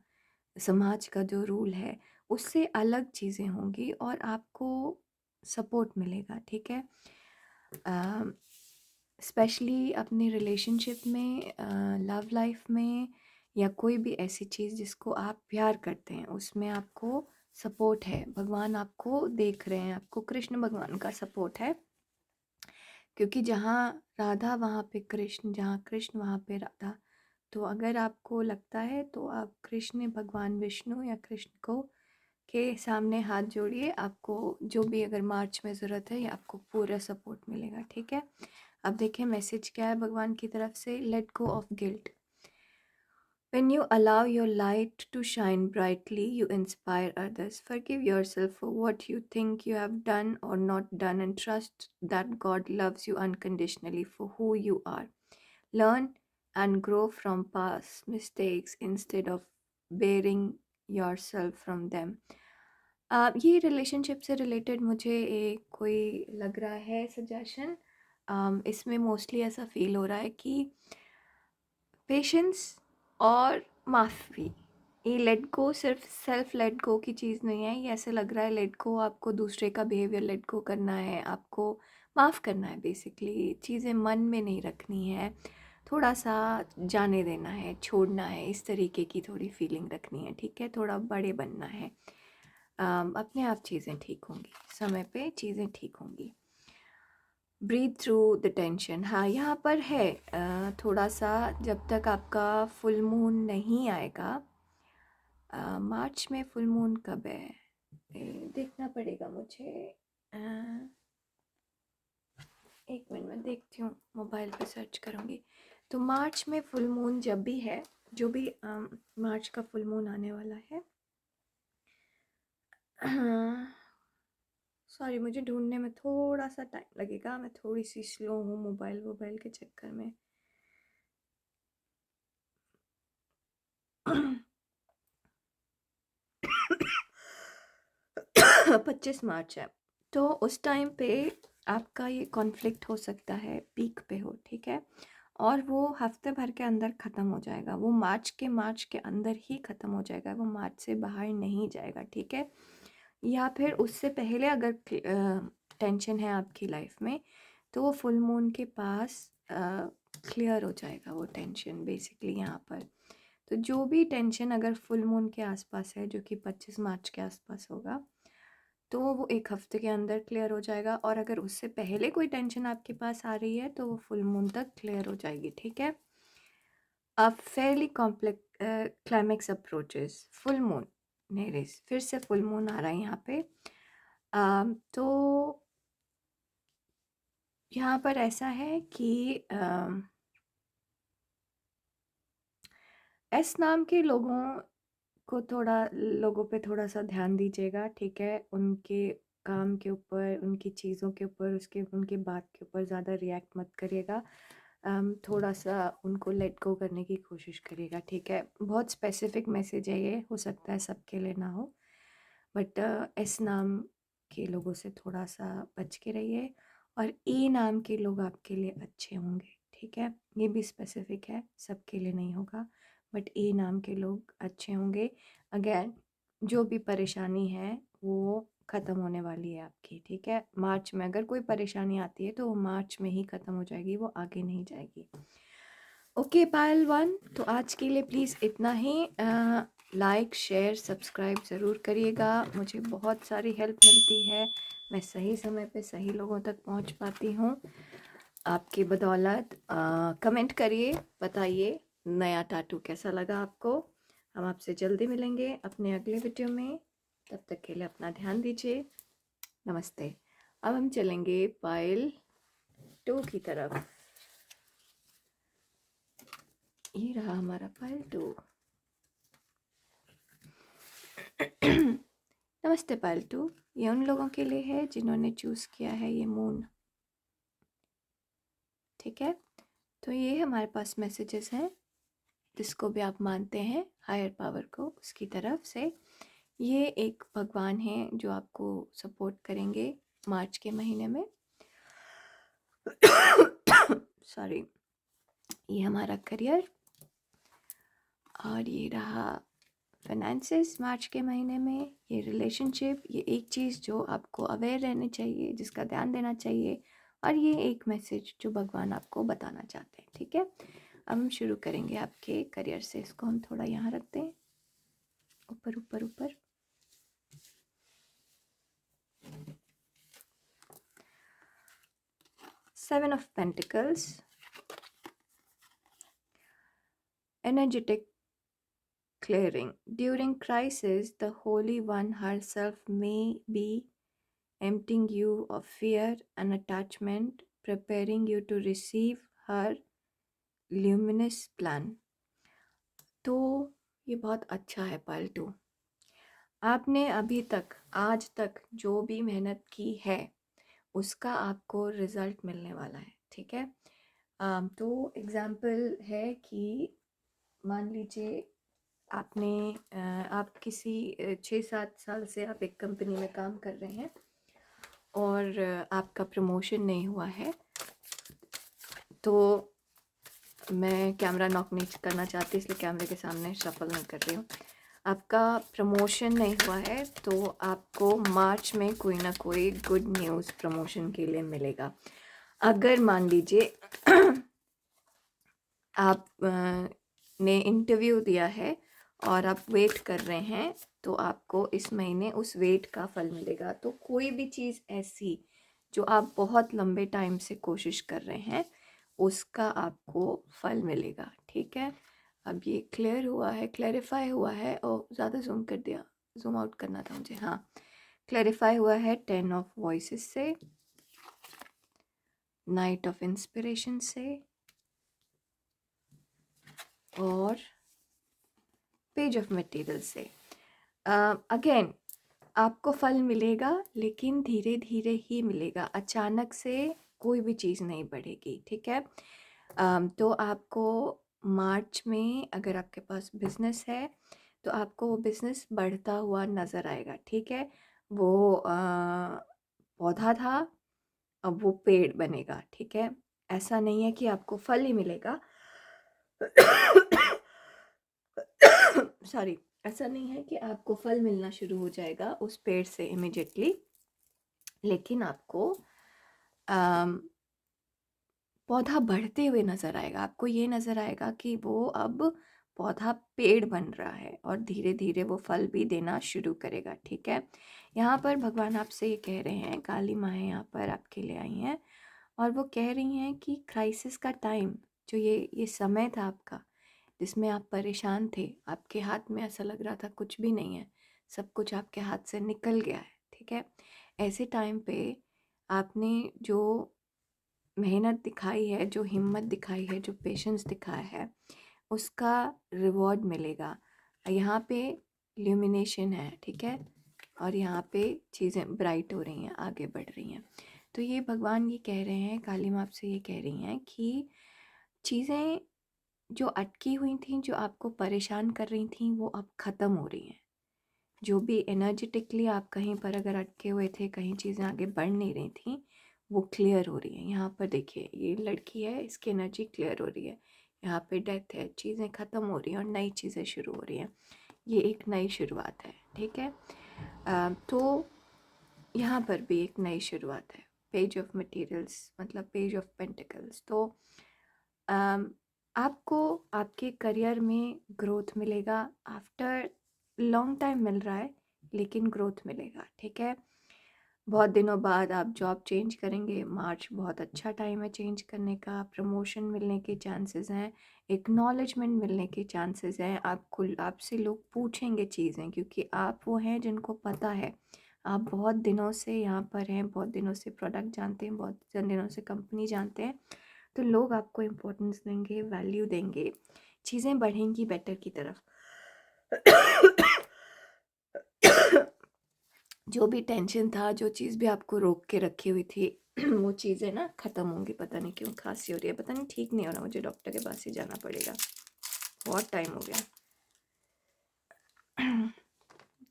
समाज का जो रूल है उससे अलग चीज़ें होंगी और आपको सपोर्ट मिलेगा, ठीक है। स्पेशली अपने रिलेशनशिप में, लव लाइफ में, या कोई भी ऐसी चीज़ जिसको आप प्यार करते हैं उसमें आपको सपोर्ट है, भगवान आपको देख रहे हैं, आपको कृष्ण भगवान का सपोर्ट है। क्योंकि जहाँ राधा वहाँ पे कृष्ण, जहाँ कृष्ण वहाँ पे राधा। तो अगर आपको लगता है तो आप कृष्ण भगवान विष्णु या कृष्ण को के सामने हाथ जोड़िए, आपको जो भी अगर मार्च में ज़रूरत है, ये आपको पूरा सपोर्ट मिलेगा, ठीक है। अब देखें मैसेज क्या है भगवान की तरफ से। Let go of guilt. When you allow your light to shine brightly, you inspire others. Forgive yourself for what you think you have done or not done, and trust that God loves you unconditionally for who you are. Learn and grow from past mistakes instead of bearing yourself from them. ये relationship से related मुझे एक कोई लग रहा है suggestion. इसमें mostly ऐसा फील हो रहा है कि पेशेंस और माफ़ी, ये लेट गो सिर्फ सेल्फ लेट गो की चीज़ नहीं है। ये ऐसे लग रहा है लेट गो, आपको दूसरे का बिहेवियर लेट गो करना है, आपको माफ़ करना है, बेसिकली चीज़ें मन में नहीं रखनी है, थोड़ा सा जाने देना है, छोड़ना है, इस तरीके की थोड़ी फीलिंग रखनी है, ठीक है। थोड़ा बड़े बनना है। अपने आप चीज़ें ठीक होंगी, समय पे चीज़ें ठीक होंगी। Breathe through the tension. हाँ, यहाँ पर है थोड़ा सा, जब तक आपका फुल मून नहीं आएगा। मार्च में फुल मून कब है देखना पड़ेगा मुझे। अ, एक मिनट में देखती हूँ, मोबाइल पे सर्च करूँगी। तो मार्च में फुल मून जब भी है, जो भी मार्च का फुल मून आने वाला है, सॉरी मुझे ढूंढने में थोड़ा सा टाइम लगेगा, मैं थोड़ी सी स्लो हूँ मोबाइल के चक्कर में। 25 मार्च है, तो उस टाइम पे आपका ये कॉन्फ्लिक्ट हो सकता है, पीक पे हो, ठीक है। और वो हफ्ते भर के अंदर ख़त्म हो जाएगा, वो मार्च के अंदर ही ख़त्म हो जाएगा, वो मार्च से बाहर नहीं जाएगा, ठीक है। या फिर उससे पहले अगर टेंशन है आपकी लाइफ में, तो वो फुल मून के पास क्लियर हो जाएगा वो टेंशन, बेसिकली यहाँ पर। तो जो भी टेंशन अगर फुल मून के आसपास है, जो कि 25 मार्च के आसपास होगा, तो वो एक हफ्ते के अंदर क्लियर हो जाएगा। और अगर उससे पहले कोई टेंशन आपके पास आ रही है तो वो फुल मून तक क्लियर हो जाएगी, ठीक है। A fairly complex climax approaches full moon, नेरेस फिर से फुल मून आ रहा है यहाँ पे। तो यहाँ पर ऐसा है कि एस नाम के लोगों पे थोड़ा सा ध्यान दीजिएगा, ठीक है। उनके काम के ऊपर, उनकी चीज़ों के ऊपर, उनके बात के ऊपर ज़्यादा रिएक्ट मत करिएगा। थोड़ा सा उनको लेट गो करने की कोशिश करिएगा, ठीक है। बहुत स्पेसिफिक मैसेज है ये, हो सकता है सबके लिए ना हो, बट एस नाम के लोगों से थोड़ा सा बच के रहिए। और ए नाम के लोग आपके लिए अच्छे होंगे, ठीक है। ये भी स्पेसिफिक है, सबके लिए नहीं होगा, बट ए नाम के लोग अच्छे होंगे। अगेन जो भी परेशानी है वो ख़त्म होने वाली है आपकी, ठीक है। मार्च में अगर कोई परेशानी आती है तो वो मार्च में ही ख़त्म हो जाएगी, वो आगे नहीं जाएगी। ओके पायल वन, तो आज के लिए प्लीज़ इतना ही। लाइक शेयर सब्सक्राइब ज़रूर करिएगा, मुझे बहुत सारी हेल्प मिलती है, मैं सही समय पे सही लोगों तक पहुंच पाती हूँ आपकी बदौलत। कमेंट करिए, बताइए नया टाटू कैसा लगा आपको। हम आपसे जल्दी मिलेंगे अपने अगले वीडियो में, तब तक के लिए अपना ध्यान दीजिए। नमस्ते। अब हम चलेंगे पायल 2 की तरफ। ये रहा हमारा पायल 2। नमस्ते पायल 2, ये उन लोगों के लिए है जिन्होंने चूज़ किया है ये मून, ठीक है। तो ये हमारे पास मैसेजेस हैं, जिसको भी आप मानते हैं हायर पावर को, उसकी तरफ से। ये एक भगवान हैं जो आपको सपोर्ट करेंगे मार्च के महीने में। सॉरी। ये हमारा करियर, और ये रहा फाइनेंसेस मार्च के महीने में। ये रिलेशनशिप, ये एक चीज़ जो आपको अवेयर रहनी चाहिए, जिसका ध्यान देना चाहिए, और ये एक मैसेज जो भगवान आपको बताना चाहते हैं। ठीक है, अब हम शुरू करेंगे आपके करियर से। इसको हम थोड़ा यहाँ रखते हैं, ऊपर ऊपर ऊपर। Seven of pentacles, energetic clearing. During crisis, the Holy One herself may be emptying you of fear and attachment, preparing you to receive her luminous plan. तो ये बहुत अच्छा है पालतू। आपने अभी तक, आज तक जो भी मेहनत की है, उसका आपको रिजल्ट मिलने वाला है। ठीक है, तो एग्जाम्पल है कि मान लीजिए आपने आप किसी 6-7 साल से आप एक कंपनी में काम कर रहे हैं और आपका प्रमोशन नहीं हुआ है। तो मैं कैमरा नॉक नहीं करना चाहती, इसलिए कैमरे के सामने शफल नहीं कर रही हूँ। आपका प्रमोशन नहीं हुआ है तो आपको मार्च में कोई ना कोई गुड न्यूज़ प्रमोशन के लिए मिलेगा। अगर मान लीजिए आप ने इंटरव्यू दिया है और आप वेट कर रहे हैं, तो आपको इस महीने उस वेट का फल मिलेगा। तो कोई भी चीज़ ऐसी जो आप बहुत लंबे टाइम से कोशिश कर रहे हैं, उसका आपको फल मिलेगा। ठीक है, अब ये क्लियर हुआ है, क्लैरिफाई हुआ है। और ज़्यादा जूम कर दिया, जूम आउट करना था मुझे। हाँ, क्लैरिफाई हुआ है 10 ऑफ वॉइसेस से, नाइट ऑफ इंस्पिरेशन से, और पेज ऑफ मटेरियल से। अगेन आपको फल मिलेगा, लेकिन धीरे धीरे ही मिलेगा। अचानक से कोई भी चीज़ नहीं बढ़ेगी। ठीक है, तो आपको मार्च में अगर आपके पास बिजनेस है तो आपको वो बिजनेस बढ़ता हुआ नज़र आएगा। ठीक है, वो पौधा था, अब वो पेड़ बनेगा। ठीक है, ऐसा नहीं है कि आपको फल ही मिलेगा। सॉरी, ऐसा नहीं है कि आपको फल मिलना शुरू हो जाएगा उस पेड़ से इमिडिएटली, लेकिन आपको पौधा बढ़ते हुए नज़र आएगा। आपको ये नज़र आएगा कि वो अब पौधा पेड़ बन रहा है और धीरे धीरे वो फल भी देना शुरू करेगा। ठीक है, यहाँ पर भगवान आपसे ये कह रहे हैं, काली माँ यहाँ पर आपके लिए आई हैं और वो कह रही हैं कि क्राइसिस का टाइम, जो ये समय था आपका जिसमें आप परेशान थे, आपके हाथ में ऐसा लग रहा था कुछ भी नहीं है, सब कुछ आपके हाथ से निकल गया है। ठीक है, ऐसे टाइम पे आपने जो मेहनत दिखाई है, जो हिम्मत दिखाई है, जो पेशेंस दिखाया है, उसका रिवॉर्ड मिलेगा। यहाँ पे ल्यूमिनेशन है। ठीक है, और यहाँ पे चीज़ें ब्राइट हो रही हैं, आगे बढ़ रही हैं। तो ये भगवान ये कह रहे हैं, काली माँ आपसे ये कह रही हैं कि चीज़ें जो अटकी हुई थी, जो आपको परेशान कर रही थी, वो अब ख़त्म हो रही हैं। जो भी एनर्जेटिकली आप कहीं पर अगर अटके हुए थे, कहीं चीज़ें आगे बढ़ नहीं रही थी, वो क्लियर हो रही है। यहाँ पर देखिए, ये लड़की है, इसकी एनर्जी क्लियर हो रही है। यहाँ पे डेथ है, चीज़ें ख़त्म हो रही हैं और नई चीज़ें शुरू हो रही हैं। ये एक नई शुरुआत है। ठीक है, तो यहाँ पर भी एक नई शुरुआत है। पेज ऑफ मटेरियल्स मतलब पेज ऑफ पेंटिकल्स। तो आपको आपके करियर में ग्रोथ मिलेगा। आफ्टर लॉन्ग टाइम मिल रहा है, लेकिन ग्रोथ मिलेगा। ठीक है, बहुत दिनों बाद आप जॉब चेंज करेंगे। मार्च बहुत अच्छा टाइम है चेंज करने का। प्रमोशन मिलने के चांसेस हैं, एक्नॉलेजमेंट मिलने के चांसेस हैं। आपसे लोग पूछेंगे चीज़ें, क्योंकि आप वो हैं जिनको पता है आप बहुत दिनों से यहाँ पर हैं, बहुत दिनों से प्रोडक्ट जानते हैं, बहुत दिनों से कंपनी जानते हैं। तो लोग आपको इम्पोर्टेंस देंगे, वैल्यू देंगे, चीज़ें बढ़ेंगी बेटर की तरफ। जो भी टेंशन था, जो चीज़ भी आपको रोक के रखी हुई थी वो चीज़ें ना ख़त्म होंगी। पता नहीं क्यों खांसी हो रही है, पता नहीं ठीक नहीं हो रहा, मुझे डॉक्टर के पास ही जाना पड़ेगा, बहुत टाइम हो गया।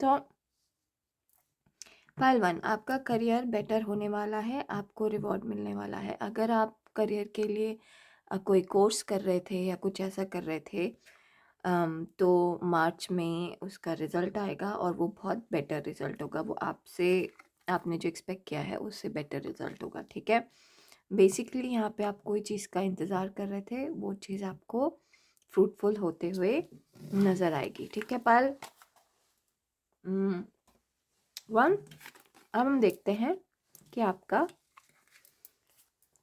तो पहलवान, आपका करियर बेटर होने वाला है, आपको रिवॉर्ड मिलने वाला है। अगर आप करियर के लिए कोई कोर्स कर रहे थे या कुछ ऐसा कर रहे थे, तो मार्च में उसका रिज़ल्ट आएगा और वो बहुत बेटर रिज़ल्ट होगा। वो आपने जो एक्सपेक्ट किया है उससे बेटर रिज़ल्ट होगा, ठीक है? बेसिकली यहाँ पे आप कोई चीज़ का इंतज़ार कर रहे थे, वो चीज़ आपको फ्रूटफुल होते हुए नज़र आएगी, ठीक है पायल? वन, अब हम देखते हैं कि आपका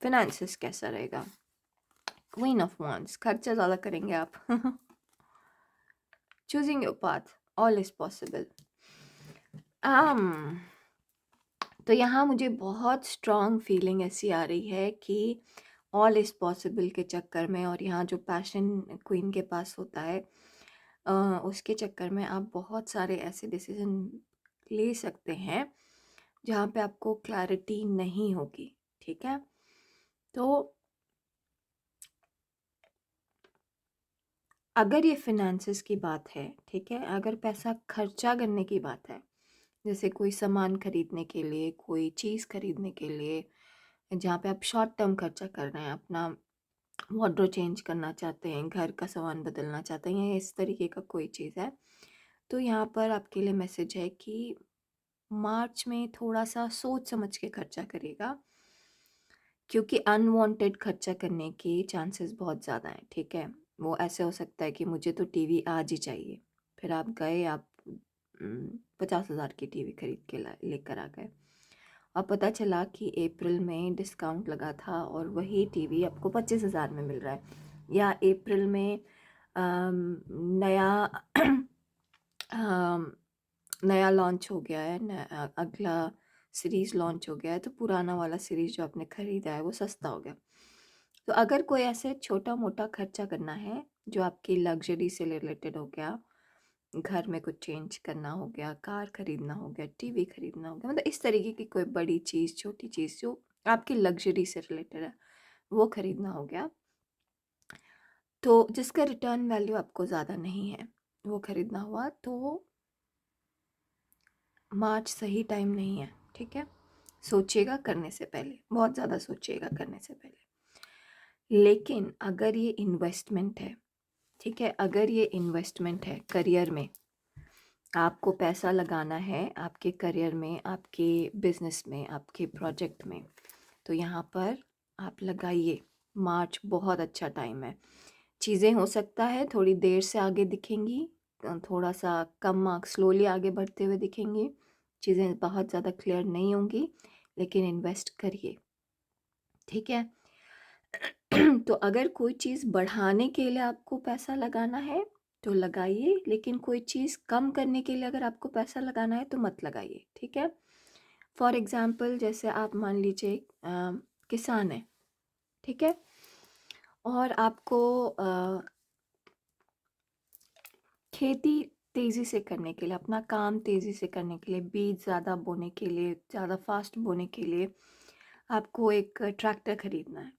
फिनेंसेस कैसा रहेगा। क्वीन ऑफ वांड्स, खर्चा ज़्यादा करेंगे आप। Choosing your path, all is possible. तो यहाँ मुझे बहुत स्ट्रॉन्ग फीलिंग ऐसी आ रही है कि ऑल इज़ पॉसिबल के चक्कर में, और यहाँ जो पैशन क्वीन के पास होता है उसके चक्कर में आप बहुत सारे ऐसे डिसीजन ले सकते हैं जहाँ पे आपको क्लैरिटी नहीं होगी, ठीक है? तो अगर ये फिनेंसेस की बात है, ठीक है, अगर पैसा खर्चा करने की बात है, जैसे कोई सामान खरीदने के लिए, कोई चीज़ खरीदने के लिए, जहाँ पे आप शॉर्ट टर्म खर्चा कर रहे हैं, अपना वार्डरोब चेंज करना चाहते हैं, घर का सामान बदलना चाहते हैं, या इस तरीके का कोई चीज़ है, तो यहाँ पर आपके लिए मैसेज है कि मार्च में थोड़ा सा सोच समझ के खर्चा करेगा, क्योंकि अनवांटेड खर्चा करने के चांसेस बहुत ज़्यादा हैं, ठीक है? वो ऐसे हो सकता है कि मुझे तो टीवी आज ही चाहिए, फिर आप गए, आप 50,000 की टीवी खरीद के लेकर आ गए, और पता चला कि अप्रैल में डिस्काउंट लगा था और वही टीवी आपको 25,000 में मिल रहा है, या अप्रैल में नया नया लॉन्च हो गया है, अगला सीरीज़ लॉन्च हो गया है, तो पुराना वाला सीरीज़ जो आपने ख़रीदा है वो सस्ता हो गया। तो अगर कोई ऐसे छोटा मोटा खर्चा करना है जो आपकी लग्जरी से रिलेटेड हो गया, घर में कुछ चेंज करना हो गया, कार खरीदना हो गया, टीवी खरीदना हो गया, मतलब इस तरीके की कोई बड़ी चीज़, छोटी चीज़ जो आपकी लग्जरी से रिलेटेड है, वो खरीदना हो गया, तो जिसका रिटर्न वैल्यू आपको ज़्यादा नहीं है, वो खरीदना हुआ, तो मार्च सही टाइम नहीं है, ठीक है? सोचिएगा करने से पहले, बहुत ज़्यादा सोचिएगा करने से पहले। लेकिन अगर ये इन्वेस्टमेंट है, ठीक है, अगर ये इन्वेस्टमेंट है करियर में, आपको पैसा लगाना है आपके करियर में, आपके बिजनेस में, आपके प्रोजेक्ट में, तो यहाँ पर आप लगाइए। मार्च बहुत अच्छा टाइम है। चीज़ें हो सकता है थोड़ी देर से आगे दिखेंगी, थोड़ा सा कम मार्क्स स्लोली आगे बढ़ते हुए दिखेंगी, चीज़ें बहुत ज़्यादा क्लियर नहीं होंगी, लेकिन इन्वेस्ट करिए, ठीक है? तो अगर कोई चीज़ बढ़ाने के लिए आपको पैसा लगाना है तो लगाइए, लेकिन कोई चीज़ कम करने के लिए अगर आपको पैसा लगाना है तो मत लगाइए, ठीक है? फॉर एग्ज़ाम्पल, जैसे आप मान लीजिए किसान हैं, ठीक है? और आपको खेती तेज़ी से करने के लिए, अपना काम तेज़ी से करने के लिए, बीज ज़्यादा बोने के लिए, ज़्यादा फास्ट बोने के लिए आपको एक ट्रैक्टर खरीदना है।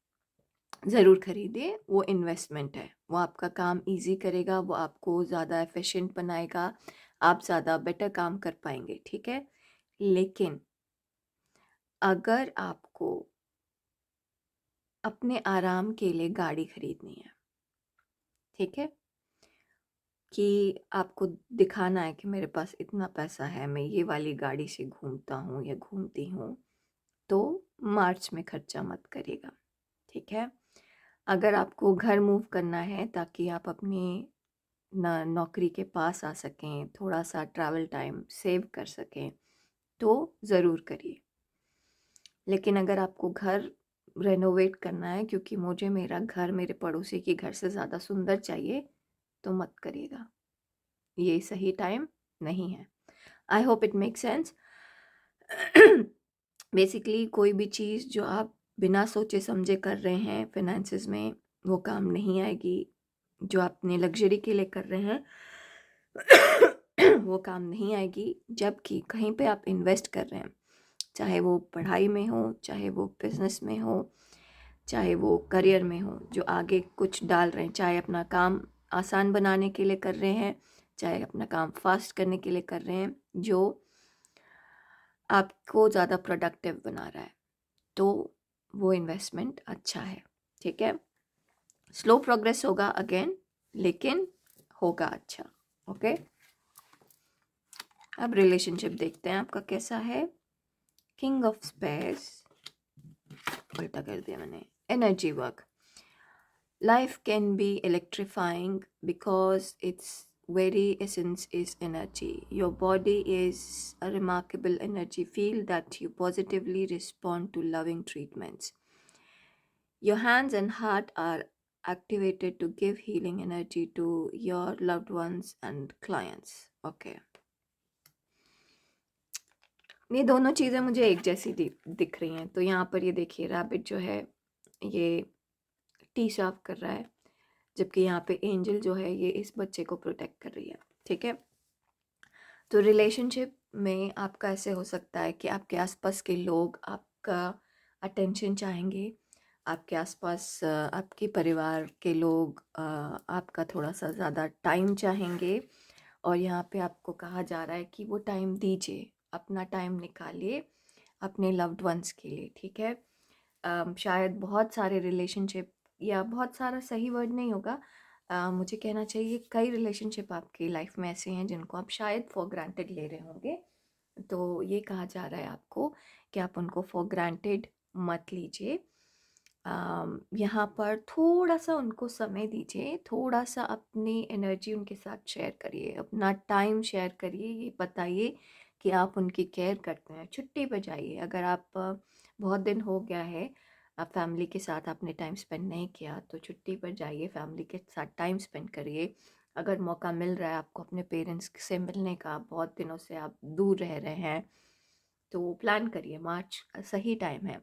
ज़रूर खरीदिए, वो इन्वेस्टमेंट है, वो आपका काम ईज़ी करेगा, वो आपको ज़्यादा एफिशिएंट बनाएगा, आप ज़्यादा बेटर काम कर पाएंगे, ठीक है? लेकिन अगर आपको अपने आराम के लिए गाड़ी खरीदनी है, ठीक है, कि आपको दिखाना है कि मेरे पास इतना पैसा है, मैं ये वाली गाड़ी से घूमता हूँ या घूमती हूँ, तो मार्च में खर्चा मत करिएगा, ठीक है? अगर आपको घर मूव करना है ताकि आप अपनी नौकरी के पास आ सकें, थोड़ा सा ट्रैवल टाइम सेव कर सकें, तो ज़रूर करिए। लेकिन अगर आपको घर रेनोवेट करना है क्योंकि मुझे मेरा घर मेरे पड़ोसी के घर से ज़्यादा सुंदर चाहिए, तो मत करिएगा, ये सही टाइम नहीं है। I hope it make sense. Basically कोई भी चीज़ जो आप बिना सोचे समझे कर रहे हैं फिनेंसेस में, वो काम नहीं आएगी। जो आपने लग्जरी के लिए कर रहे हैं वो काम नहीं आएगी। जबकि कहीं पे आप इन्वेस्ट कर रहे हैं, चाहे वो पढ़ाई में हो, चाहे वो बिजनेस में हो, चाहे वो करियर में हो, जो आगे कुछ डाल रहे हैं, चाहे अपना काम आसान बनाने के लिए कर रहे हैं, चाहे अपना काम फास्ट करने के लिए कर रहे हैं, जो आपको ज़्यादा प्रोडक्टिव बना रहा है, तो वो इन्वेस्टमेंट अच्छा है। ठीक है, स्लो प्रोग्रेस होगा अगेन, लेकिन होगा अच्छा। ओके, अब रिलेशनशिप देखते हैं आपका कैसा है। किंग ऑफ स्पेयर्स, उल्टा कर दिया मैंने। Energy work, life can be electrifying because its very essence is energy. Your body is a remarkable energy field that you positively respond to loving treatments. Your hands and heart are activated to give healing energy to your loved ones and clients. Okay, ये दोनों चीज़ें मुझे एक जैसी दिख रही हैं। तो यहाँ पर ये देखिए, रैबिट जो है ये टी साफ कर रहा है, जबकि यहाँ पे एंजल जो है ये इस बच्चे को प्रोटेक्ट कर रही है। ठीक है, तो रिलेशनशिप में आपका ऐसे हो सकता है कि आपके आसपास के लोग आपका अटेंशन चाहेंगे, आपके आसपास आपके परिवार के लोग आपका थोड़ा सा ज़्यादा टाइम चाहेंगे, और यहाँ पे आपको कहा जा रहा है कि वो टाइम दीजिए, अपना टाइम निकालिए अपने लव्ड वंस के लिए। ठीक है, शायद बहुत सारे रिलेशनशिप, या बहुत सारा सही वर्ड नहीं होगा, मुझे कहना चाहिए कई रिलेशनशिप आपकी लाइफ में ऐसे हैं जिनको आप शायद फॉर ग्रांटेड ले रहे होंगे। तो ये कहा जा रहा है आपको कि आप उनको फॉर ग्रांटेड मत लीजिए। यहाँ पर थोड़ा सा उनको समय दीजिए, थोड़ा सा अपनी एनर्जी उनके साथ शेयर करिए, अपना टाइम शेयर करिए, ये बताइए कि आप उनकी केयर करते हैं। छुट्टी पर जाइए, अगर आप बहुत दिन हो गया है आप फैमिली के साथ आपने टाइम स्पेंड नहीं किया, तो छुट्टी पर जाइए, फैमिली के साथ टाइम स्पेंड करिए। अगर मौका मिल रहा है आपको अपने पेरेंट्स से मिलने का, बहुत दिनों से आप दूर रह रहे हैं, तो प्लान करिए। मार्च सही टाइम है,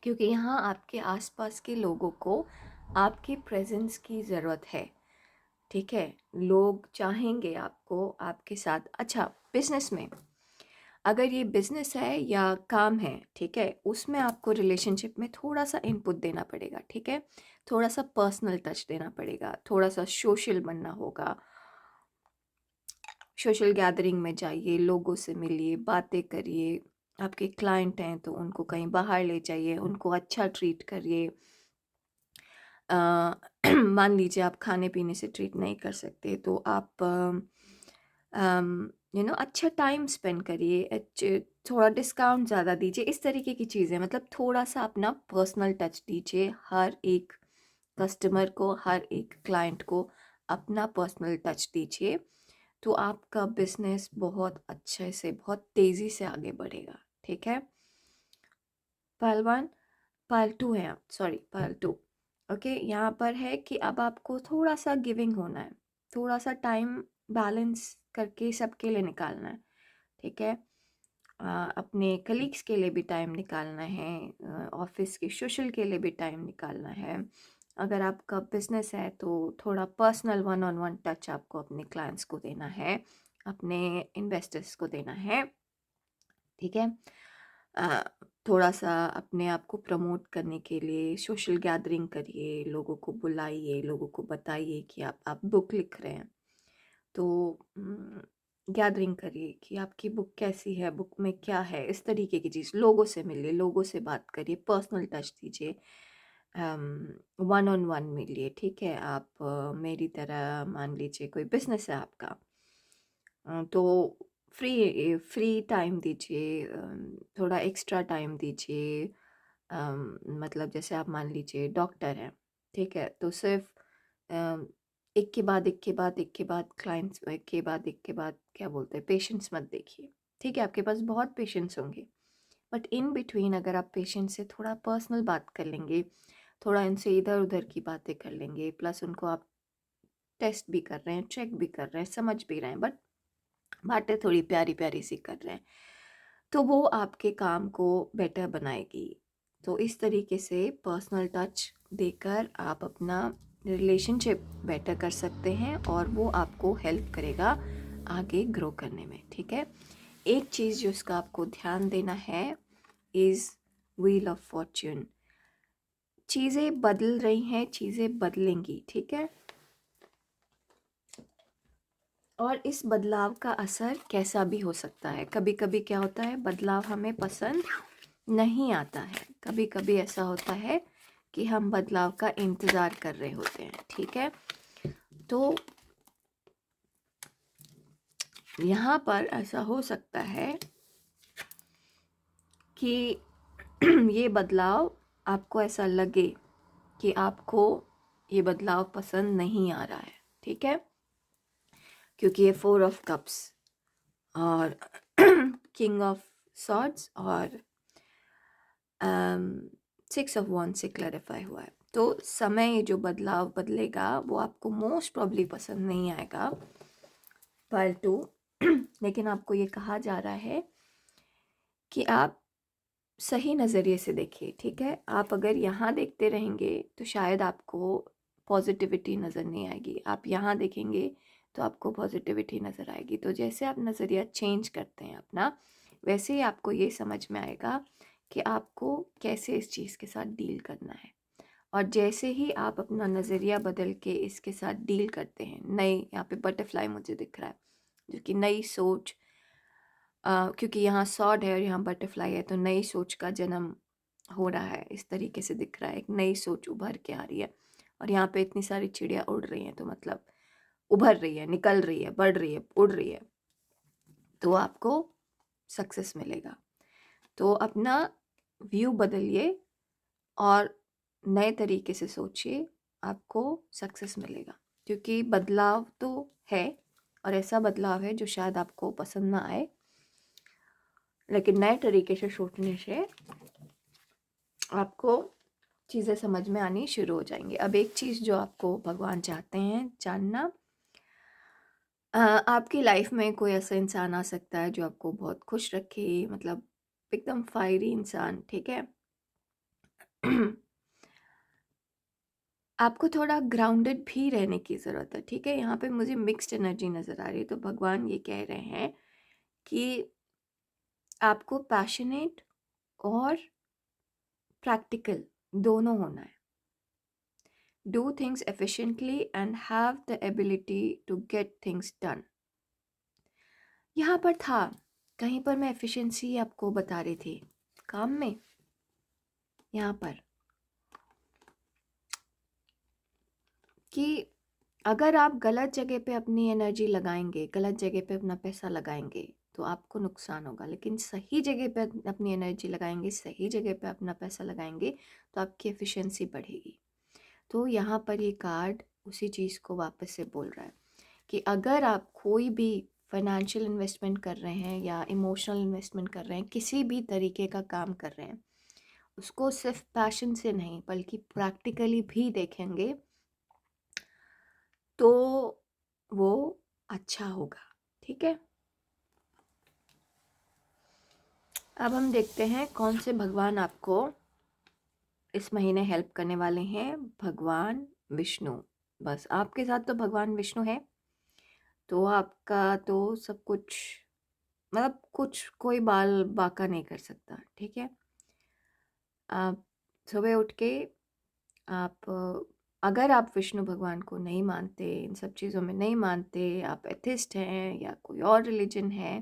क्योंकि यहाँ आपके आसपास के लोगों को आपकी प्रेजेंस की ज़रूरत है। ठीक है, लोग चाहेंगे आपको आपके साथ। अच्छा, बिजनेस में अगर ये बिजनेस है या काम है, ठीक है, उसमें आपको रिलेशनशिप में थोड़ा सा इनपुट देना पड़ेगा। ठीक है, थोड़ा सा पर्सनल टच देना पड़ेगा, थोड़ा सा सोशल बनना होगा। सोशल गैदरिंग में जाइए, लोगों से मिलिए, बातें करिए। आपके क्लाइंट हैं तो उनको कहीं बाहर ले जाइए, उनको अच्छा ट्रीट करिए। मान लीजिए आप खाने पीने से ट्रीट नहीं कर सकते, तो आप अच्छा टाइम स्पेंड करिए, थोड़ा डिस्काउंट ज़्यादा दीजिए, इस तरीके की चीज़ें। मतलब थोड़ा सा अपना पर्सनल टच दीजिए हर एक कस्टमर को, हर एक क्लाइंट को अपना पर्सनल टच दीजिए, तो आपका बिजनेस बहुत अच्छे से, बहुत तेज़ी से आगे बढ़ेगा। ठीक है, पायल 1, पायल 2 है आप, सॉरी पायल 2। ओके, यहाँ पर है कि अब आपको थोड़ा सा गिविंग होना है, थोड़ा सा टाइम बैलेंस करके सबके लिए निकालना है। ठीक है, अपने कलीग्स के लिए भी टाइम निकालना है, ऑफिस के सोशल के लिए भी टाइम निकालना है। अगर आपका बिजनेस है तो थोड़ा personal one on one touch आपको अपने क्लाइंट्स को देना है, अपने इन्वेस्टर्स को देना है। ठीक है, अ, थोड़ा सा अपने आप को प्रमोट करने के लिए सोशल गैदरिंग करिए, लोगों को बुलाइए, लोगों को बताइए कि आप बुक लिख रहे हैं, तो गैदरिंग करिए कि आपकी बुक कैसी है, बुक में क्या है, इस तरीके की चीज़। लोगों से मिलिए, लोगों से बात करिए, पर्सनल टच दीजिए, वन ऑन वन मिलिए। ठीक है, आप मेरी तरह मान लीजिए कोई बिजनेस है आपका, तो फ्री टाइम दीजिए, थोड़ा एक्स्ट्रा टाइम दीजिए। मतलब जैसे आप मान लीजिए डॉक्टर हैं, ठीक है, तो सिर्फ एक के बाद एक के बाद एक के बाद क्लाइंट्स, एक के बाद एक के बाद क्या बोलते हैं, पेशेंट्स मत देखिए। ठीक है, आपके पास बहुत पेशेंट्स होंगे, बट इन बिटवीन अगर आप पेशेंट से थोड़ा पर्सनल बात कर लेंगे, थोड़ा इनसे इधर उधर की बातें कर लेंगे, प्लस उनको आप टेस्ट भी कर रहे हैं, चेक भी कर रहे हैं, समझ भी रहे हैं, बट बातें थोड़ी प्यारी प्यारी सी कर रहे हैं, तो वो आपके काम को बेटर बनाएगी। तो इस तरीके से पर्सनल टच देकर आप अपना रिलेशनशिप बेटर कर सकते हैं, और वो आपको हेल्प करेगा आगे ग्रो करने में, ठीक है। एक चीज़ जो इसका आपको ध्यान देना है इज़ व्हील ऑफ फॉर्च्यून। चीज़ें बदल रही हैं, चीज़ें बदलेंगी, ठीक है। और इस बदलाव का असर कैसा भी हो सकता है। कभी कभी क्या होता है, बदलाव हमें पसंद नहीं आता है, कभी कभी ऐसा होता है कि हम बदलाव का इंतज़ार कर रहे होते हैं, ठीक है। तो यहाँ पर ऐसा हो सकता है कि ये बदलाव आपको ऐसा लगे कि आपको ये बदलाव पसंद नहीं आ रहा है, ठीक है। क्योंकि ये 4 ऑफ कप्स और किंग ऑफ सॉर्ड्स और 6 ऑफ वॉन्ड से क्लैरिफाई हुआ है। तो समय ये जो बदलाव बदलेगा वो आपको मोस्ट प्रॉब्ली पसंद नहीं आएगा, परंतु लेकिन आपको ये कहा जा रहा है कि आप सही नज़रिए से देखिए, ठीक है। आप अगर यहाँ देखते रहेंगे तो शायद आपको पॉजिटिविटी नज़र नहीं आएगी, आप यहाँ देखेंगे तो आपको पॉजिटिविटी नज़र आएगी। तो जैसे आप नज़रिया चेंज करते हैं अपना, वैसे ही आपको ये समझ में आएगा कि आपको कैसे इस चीज़ के साथ डील करना है। और जैसे ही आप अपना नज़रिया बदल के इसके साथ डील करते हैं, नई, यहाँ पे बटरफ्लाई मुझे दिख रहा है जो कि नई सोच, क्योंकि यहाँ सॉर्ड है और यहाँ बटरफ्लाई है, तो नई सोच का जन्म हो रहा है, इस तरीके से दिख रहा है। एक नई सोच उभर के आ रही है और यहाँ पे इतनी सारी चिड़िया उड़ रही हैं, तो मतलब उभर रही है, निकल रही है, बढ़ रही है, उड़ रही है, तो आपको सक्सेस मिलेगा। तो अपना व्यू बदलिए और नए तरीके से सोचिए, आपको सक्सेस मिलेगा। क्योंकि बदलाव तो है और ऐसा बदलाव है जो शायद आपको पसंद ना आए, लेकिन नए तरीके से सोचने से आपको चीज़ें समझ में आनी शुरू हो जाएंगी। अब एक चीज़ जो आपको भगवान चाहते हैं जानना, आपकी लाइफ में कोई ऐसा इंसान आ सकता है जो आपको बहुत खुश रखे, मतलब एकदम फायरी इंसान, ठीक है। आपको थोड़ा ग्राउंडेड भी रहने की ज़रूरत है, ठीक है। यहाँ पे मुझे मिक्स्ड एनर्जी नज़र आ रही है, तो भगवान ये कह रहे हैं कि आपको पैशनेट और प्रैक्टिकल दोनों होना है। Do things efficiently and have the ability to get things done. यहाँ पर था, कहीं पर मैं एफिशिएंसी आपको बता रही थी काम में, यहाँ पर कि अगर आप गलत जगह पे अपनी एनर्जी लगाएंगे, गलत जगह पे अपना पैसा लगाएंगे तो आपको नुकसान होगा, लेकिन सही जगह पे अपनी एनर्जी लगाएंगे, सही जगह पे अपना पैसा लगाएंगे तो आपकी एफिशिएंसी बढ़ेगी। तो यहाँ पर ये कार्ड उसी चीज़ को वापस से बोल रहा है कि अगर आप कोई भी फाइनेंशियल इन्वेस्टमेंट कर रहे हैं या इमोशनल इन्वेस्टमेंट कर रहे हैं, किसी भी तरीके का काम कर रहे हैं, उसको सिर्फ पैशन से नहीं बल्कि प्रैक्टिकली भी देखेंगे तो वो अच्छा होगा, ठीक है। अब हम देखते हैं कौन से भगवान आपको इस महीने हेल्प करने वाले हैं। भगवान विष्णु, बस आपके साथ तो भगवान विष्णु है, तो आपका तो सब कुछ, मतलब कुछ कोई बाल बाका नहीं कर सकता, ठीक है। आप सुबह उठ के आप, अगर आप विष्णु भगवान को नहीं मानते, इन सब चीज़ों में नहीं मानते, आप एथिस्ट हैं या कोई और रिलीजन है,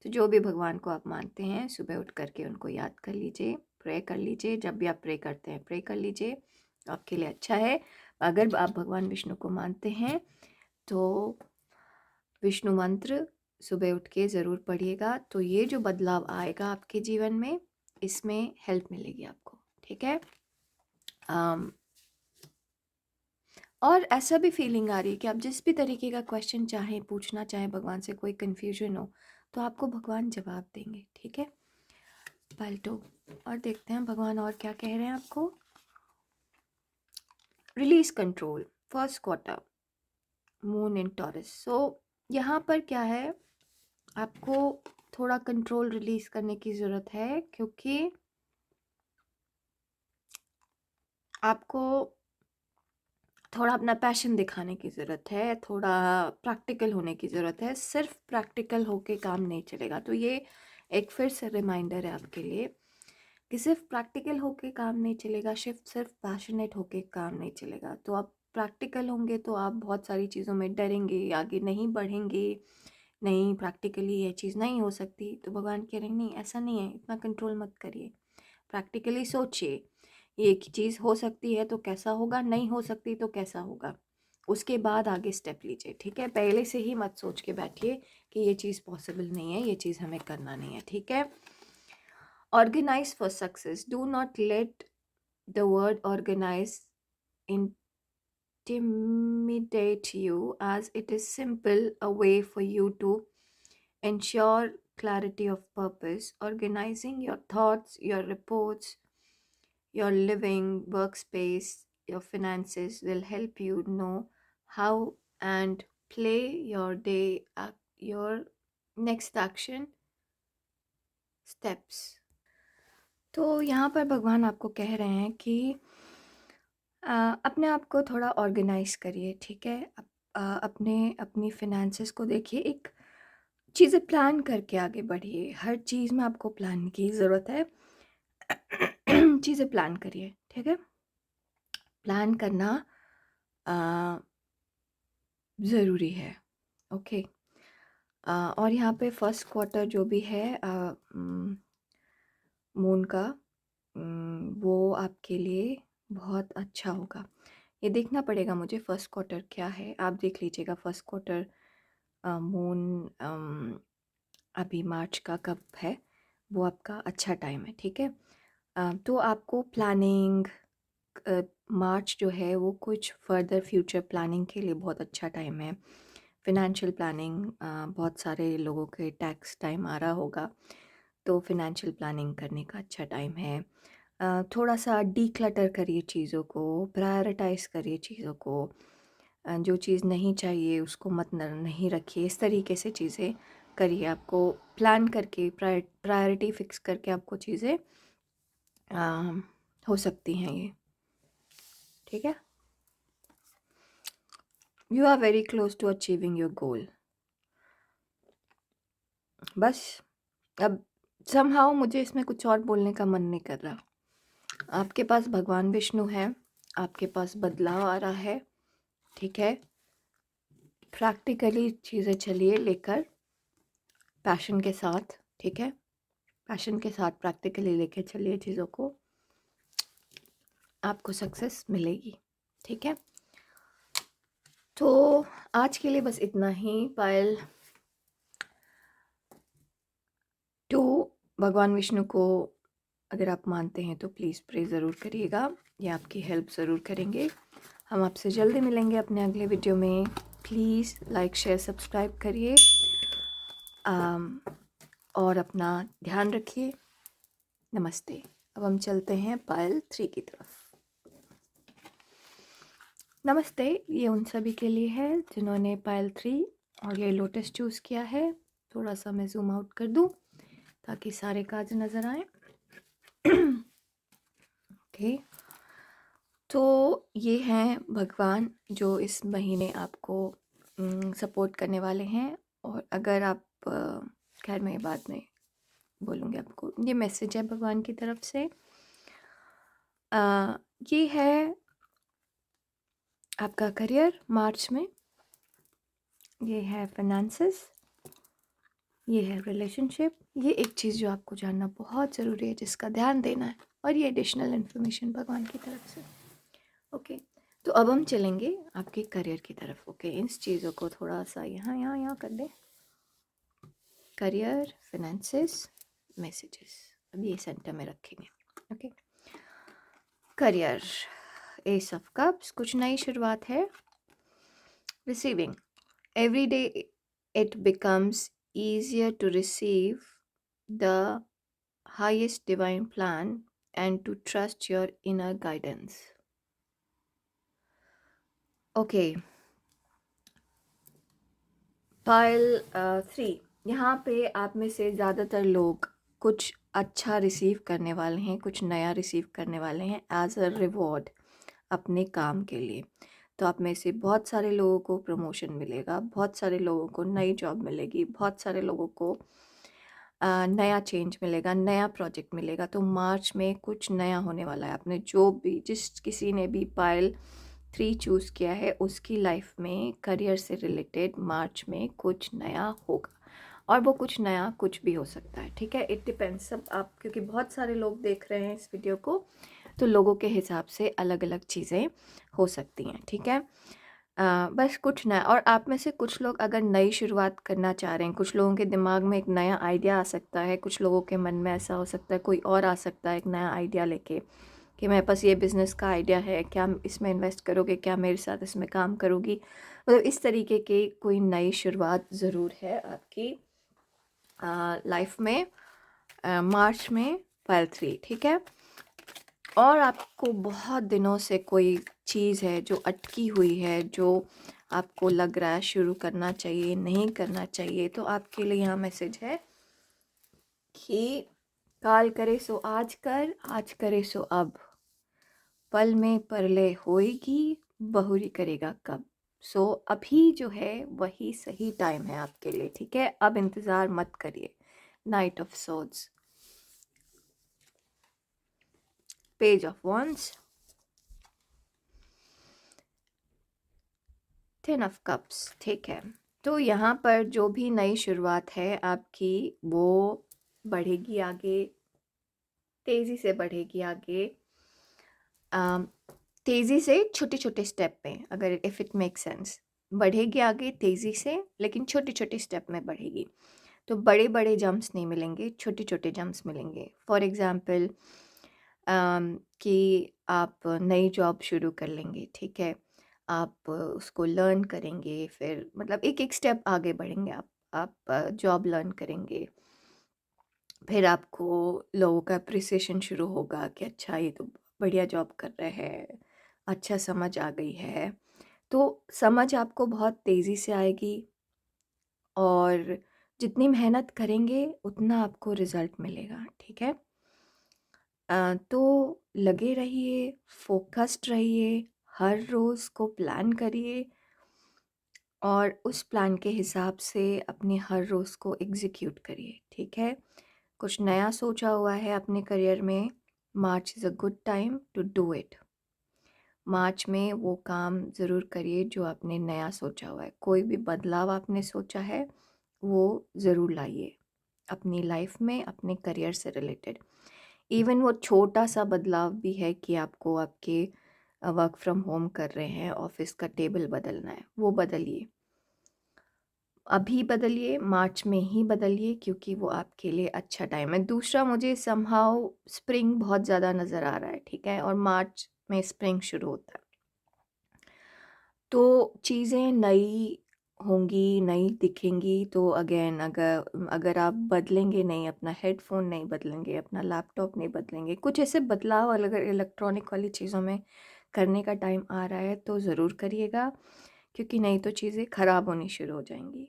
तो जो भी भगवान को आप मानते हैं, सुबह उठ करके उनको याद कर लीजिए, प्रे कर लीजिए। जब भी आप प्रे करते हैं प्रे कर लीजिए, आपके लिए अच्छा है। अगर आप भगवान विष्णु को मानते हैं तो विष्णु मंत्र सुबह उठ के ज़रूर पढ़िएगा, तो ये जो बदलाव आएगा आपके जीवन में, इसमें हेल्प मिलेगी आपको, ठीक है। और ऐसा भी फीलिंग आ रही है कि आप जिस भी तरीके का क्वेश्चन चाहें, पूछना चाहें भगवान से, कोई कन्फ्यूजन हो तो आपको भगवान जवाब देंगे, ठीक है। पलटो और देखते हैं भगवान और क्या कह रहे हैं आपको। Release control, first quarter, moon in Taurus. So यहाँ पर क्या है, आपको थोड़ा कंट्रोल रिलीज करने की ज़रूरत है, क्योंकि आपको थोड़ा अपना पैशन दिखाने की ज़रूरत है, थोड़ा प्रैक्टिकल होने की ज़रूरत है। सिर्फ प्रैक्टिकल होके काम नहीं चलेगा। तो ये एक फिर से रिमाइंडर है आपके लिए कि सिर्फ प्रैक्टिकल होके काम नहीं चलेगा, सिर्फ पैशनेट होके काम नहीं चलेगा। तो आप प्रैक्टिकल होंगे तो आप बहुत सारी चीज़ों में डरेंगे, आगे नहीं बढ़ेंगे, नहीं प्रैक्टिकली ये चीज़ नहीं हो सकती, तो भगवान कह रहे हैं नहीं ऐसा नहीं है, इतना कंट्रोल मत करिए, प्रैक्टिकली सोचिए ये एक चीज़ हो सकती है तो कैसा होगा, नहीं हो सकती तो कैसा होगा, उसके बाद आगे स्टेप लीजिए। ठीक है, पहले से ही मत सोच के बैठिए कि ये चीज़ पॉसिबल नहीं है, ये चीज़ हमें करना नहीं है। ठीक है, organise for success, do not let the word organise intimidate you, as it is simple a way for you to ensure clarity of purpose. Organizing your thoughts, your reports, your living workspace, your finances will help you know how and play your day, your next action steps. तो यहाँ पर भगवान आपको कह रहे हैं कि अपने आप को थोड़ा ऑर्गेनाइज करिए। ठीक है, अपने अपनी फिनेंसेस को देखिए, एक चीज़ें प्लान करके आगे बढ़िए। हर चीज़ में आपको प्लान की ज़रूरत है। चीज़ें प्लान करिए। ठीक है, प्लान करना ज़रूरी है। ओके, और यहाँ पे फर्स्ट क्वार्टर जो भी है मून का, वो आपके लिए बहुत अच्छा होगा। ये देखना पड़ेगा मुझे फर्स्ट क्वार्टर क्या है, आप देख लीजिएगा फर्स्ट क्वार्टर मून अभी मार्च का कब है, वो आपका अच्छा टाइम है। ठीक है, तो आपको प्लानिंग मार्च जो है वो कुछ फर्दर फ्यूचर प्लानिंग के लिए बहुत अच्छा टाइम है। फिनेंशियल प्लानिंग, बहुत सारे लोगों के टैक्स टाइम आ रहा होगा, तो फिनेंशियल प्लानिंग करने का अच्छा टाइम है। थोड़ा सा डीक्लटर करिए चीज़ों को, प्रायोरिटाइज करिए चीज़ों को। जो चीज़ नहीं चाहिए उसको मत नहीं रखिए, इस तरीके से चीज़ें करिए। आपको प्लान करके प्रायोरिटी फिक्स करके आपको चीज़ें हो सकती हैं ये। ठीक है, you are very close to achieving your goal. बस अब समहाउ मुझे इसमें कुछ और बोलने का मन नहीं कर रहा। आपके पास भगवान विष्णु है, आपके पास बदलाव आ रहा है। ठीक है, प्रैक्टिकली चीज़ें चलिए लेकर, पैशन के साथ। ठीक है, पैशन के साथ प्रैक्टिकली लेके चलिए चीज़ों को, आपको सक्सेस मिलेगी। ठीक है, तो आज के लिए बस इतना ही। पायल टू भगवान विष्णु को अगर आप मानते हैं तो प्लीज़ प्रे ज़रूर करिएगा, ये आपकी हेल्प ज़रूर करेंगे। हम आपसे जल्दी मिलेंगे अपने अगले वीडियो में। प्लीज़ लाइक शेयर सब्सक्राइब करिए, और अपना ध्यान रखिए। नमस्ते। अब हम चलते हैं पायल 3 की तरफ। नमस्ते, ये उन सभी के लिए है जिन्होंने पायल 3 और ये लोटस चूज़ किया है। थोड़ा सा मैं जूम आउट कर दूँ ताकि सारे कार्ड्स नज़र आए। ओके, तो ये हैं भगवान जो इस महीने आपको सपोर्ट करने वाले हैं। और अगर आप खैर मैं बाद में बोलूँगी आपको, ये मैसेज है भगवान की तरफ से। ये है आपका करियर मार्च में, ये है फाइनेंसेस, ये है रिलेशनशिप। ये एक चीज़ जो आपको जानना बहुत ज़रूरी है, जिसका ध्यान देना है, और ये एडिशनल इन्फॉर्मेशन भगवान की तरफ से। ओके, तो अब हम चलेंगे आपके करियर की तरफ। ओके, इस चीज़ों को थोड़ा सा यहाँ यहाँ यहाँ कर दें। करियर, फाइनेंसेस, मैसेजेस, अब ये सेंटर में रखेंगे। Okay, career, S of cups, कुछ नई शुरुआत है। Receiving, every day it becomes easier to receive the highest divine plan and to trust your inner guidance. Okay, पायल 3, यहाँ पे आप में से ज़्यादातर लोग कुछ अच्छा रिसीव करने वाले हैं, कुछ नया रिसीव करने वाले हैं एज अ रिवॉर्ड अपने काम के लिए। तो आप में से बहुत सारे लोगों को प्रमोशन मिलेगा, बहुत सारे लोगों को नई जॉब मिलेगी, बहुत सारे लोगों को नया चेंज मिलेगा, नया प्रोजेक्ट मिलेगा। तो मार्च में कुछ नया होने वाला है। आपने जो भी जिस किसी ने भी पायल 3 चूज़ किया है उसकी लाइफ में करियर से रिलेटेड मार्च में कुछ नया होगा, और वो कुछ नया कुछ भी हो सकता है, ठीक है। इट डिपेंड्स, सब आप, क्योंकि बहुत सारे लोग देख रहे हैं इस वीडियो को, तो लोगों के हिसाब से अलग अलग चीज़ें हो सकती हैं, ठीक है। बस कुछ नया, और आप में से कुछ लोग अगर नई शुरुआत करना चाह रहे हैं, कुछ लोगों के दिमाग में एक नया आइडिया आ सकता है, कुछ लोगों के मन में ऐसा हो सकता है, कोई और आ सकता है एक नया आइडिया लेके कि मेरे पास ये बिज़नेस का आइडिया है, क्या इसमें इन्वेस्ट करोगे, क्या मेरे साथ इसमें काम करोगी। मतलब इस तरीके की कोई नई शुरुआत ज़रूर है आपकी लाइफ में मार्च में पायल 3, ठीक है। और आपको बहुत दिनों से कोई चीज़ है जो अटकी हुई है, जो आपको लग रहा है शुरू करना चाहिए, नहीं करना चाहिए, तो आपके लिए यहाँ मैसेज है कि काल करे सो आज कर, आज करे सो अब, पल में परले होएगी, बहुरी करेगा कब। सो अभी जो है वही सही टाइम है आपके लिए, ठीक है। अब इंतज़ार मत करिए। Night of swords, page of wands, 10 of cups, ठीक है। तो यहाँ पर जो भी नई शुरुआत है आपकी, वो बढ़ेगी आगे, तेज़ी से बढ़ेगी आगे, तेज़ी से, छोटे छोटे स्टेप में, अगर इफ़ इट मेक सेंस, बढ़ेगी आगे तेज़ी से, लेकिन छोटे छोटे स्टेप में बढ़ेगी। तो बड़े बड़े जंप्स नहीं मिलेंगे, छोटे छोटे जंप्स मिलेंगे। फॉर एग्ज़ाम्पल कि आप नई जॉब शुरू कर लेंगे, ठीक है। आप उसको लर्न करेंगे, फिर मतलब एक एक स्टेप आगे बढ़ेंगे आप जॉब लर्न करेंगे, फिर आपको लोगों का अप्रिसिएशन शुरू होगा कि अच्छा ये तो बढ़िया जॉब कर रहे हैं, अच्छा समझ आ गई है। तो समझ आपको बहुत तेज़ी से आएगी, और जितनी मेहनत करेंगे उतना आपको रिज़ल्ट मिलेगा, ठीक है। तो लगे रहिए, फोकस्ड रहिए, हर रोज़ को प्लान करिए, और उस प्लान के हिसाब से अपने हर रोज़ को एग्ज़ीक्यूट करिए, ठीक है। कुछ नया सोचा हुआ है अपने करियर में, March is a good time to do it. मार्च में वो काम ज़रूर करिए जो आपने नया सोचा हुआ है। कोई भी बदलाव आपने सोचा है वो ज़रूर लाइए अपनी लाइफ में, अपने करियर से रिलेटेड। इवन वो छोटा सा बदलाव भी है कि आपको आपके वर्क फ्रॉम होम कर रहे हैं, ऑफिस का टेबल बदलना है, वो बदलिए, अभी बदलिए, मार्च में ही बदलिए, क्योंकि वो आपके लिए अच्छा टाइम है। दूसरा, मुझे समहाउ स्प्रिंग बहुत ज़्यादा नज़र आ रहा है, ठीक है, और मार्च में स्प्रिंग शुरू होता है, तो चीज़ें नई होंगी, नई दिखेंगी। तो अगेन, अगर अगर आप बदलेंगे नहीं, अपना हेडफ़ोन नहीं बदलेंगे, अपना लैपटॉप नहीं बदलेंगे, कुछ ऐसे बदलाव अगर इलेक्ट्रॉनिक वाली चीज़ों में करने का टाइम आ रहा है तो ज़रूर करिएगा, क्योंकि नहीं तो चीज़ें ख़राब होनी शुरू हो जाएँगी।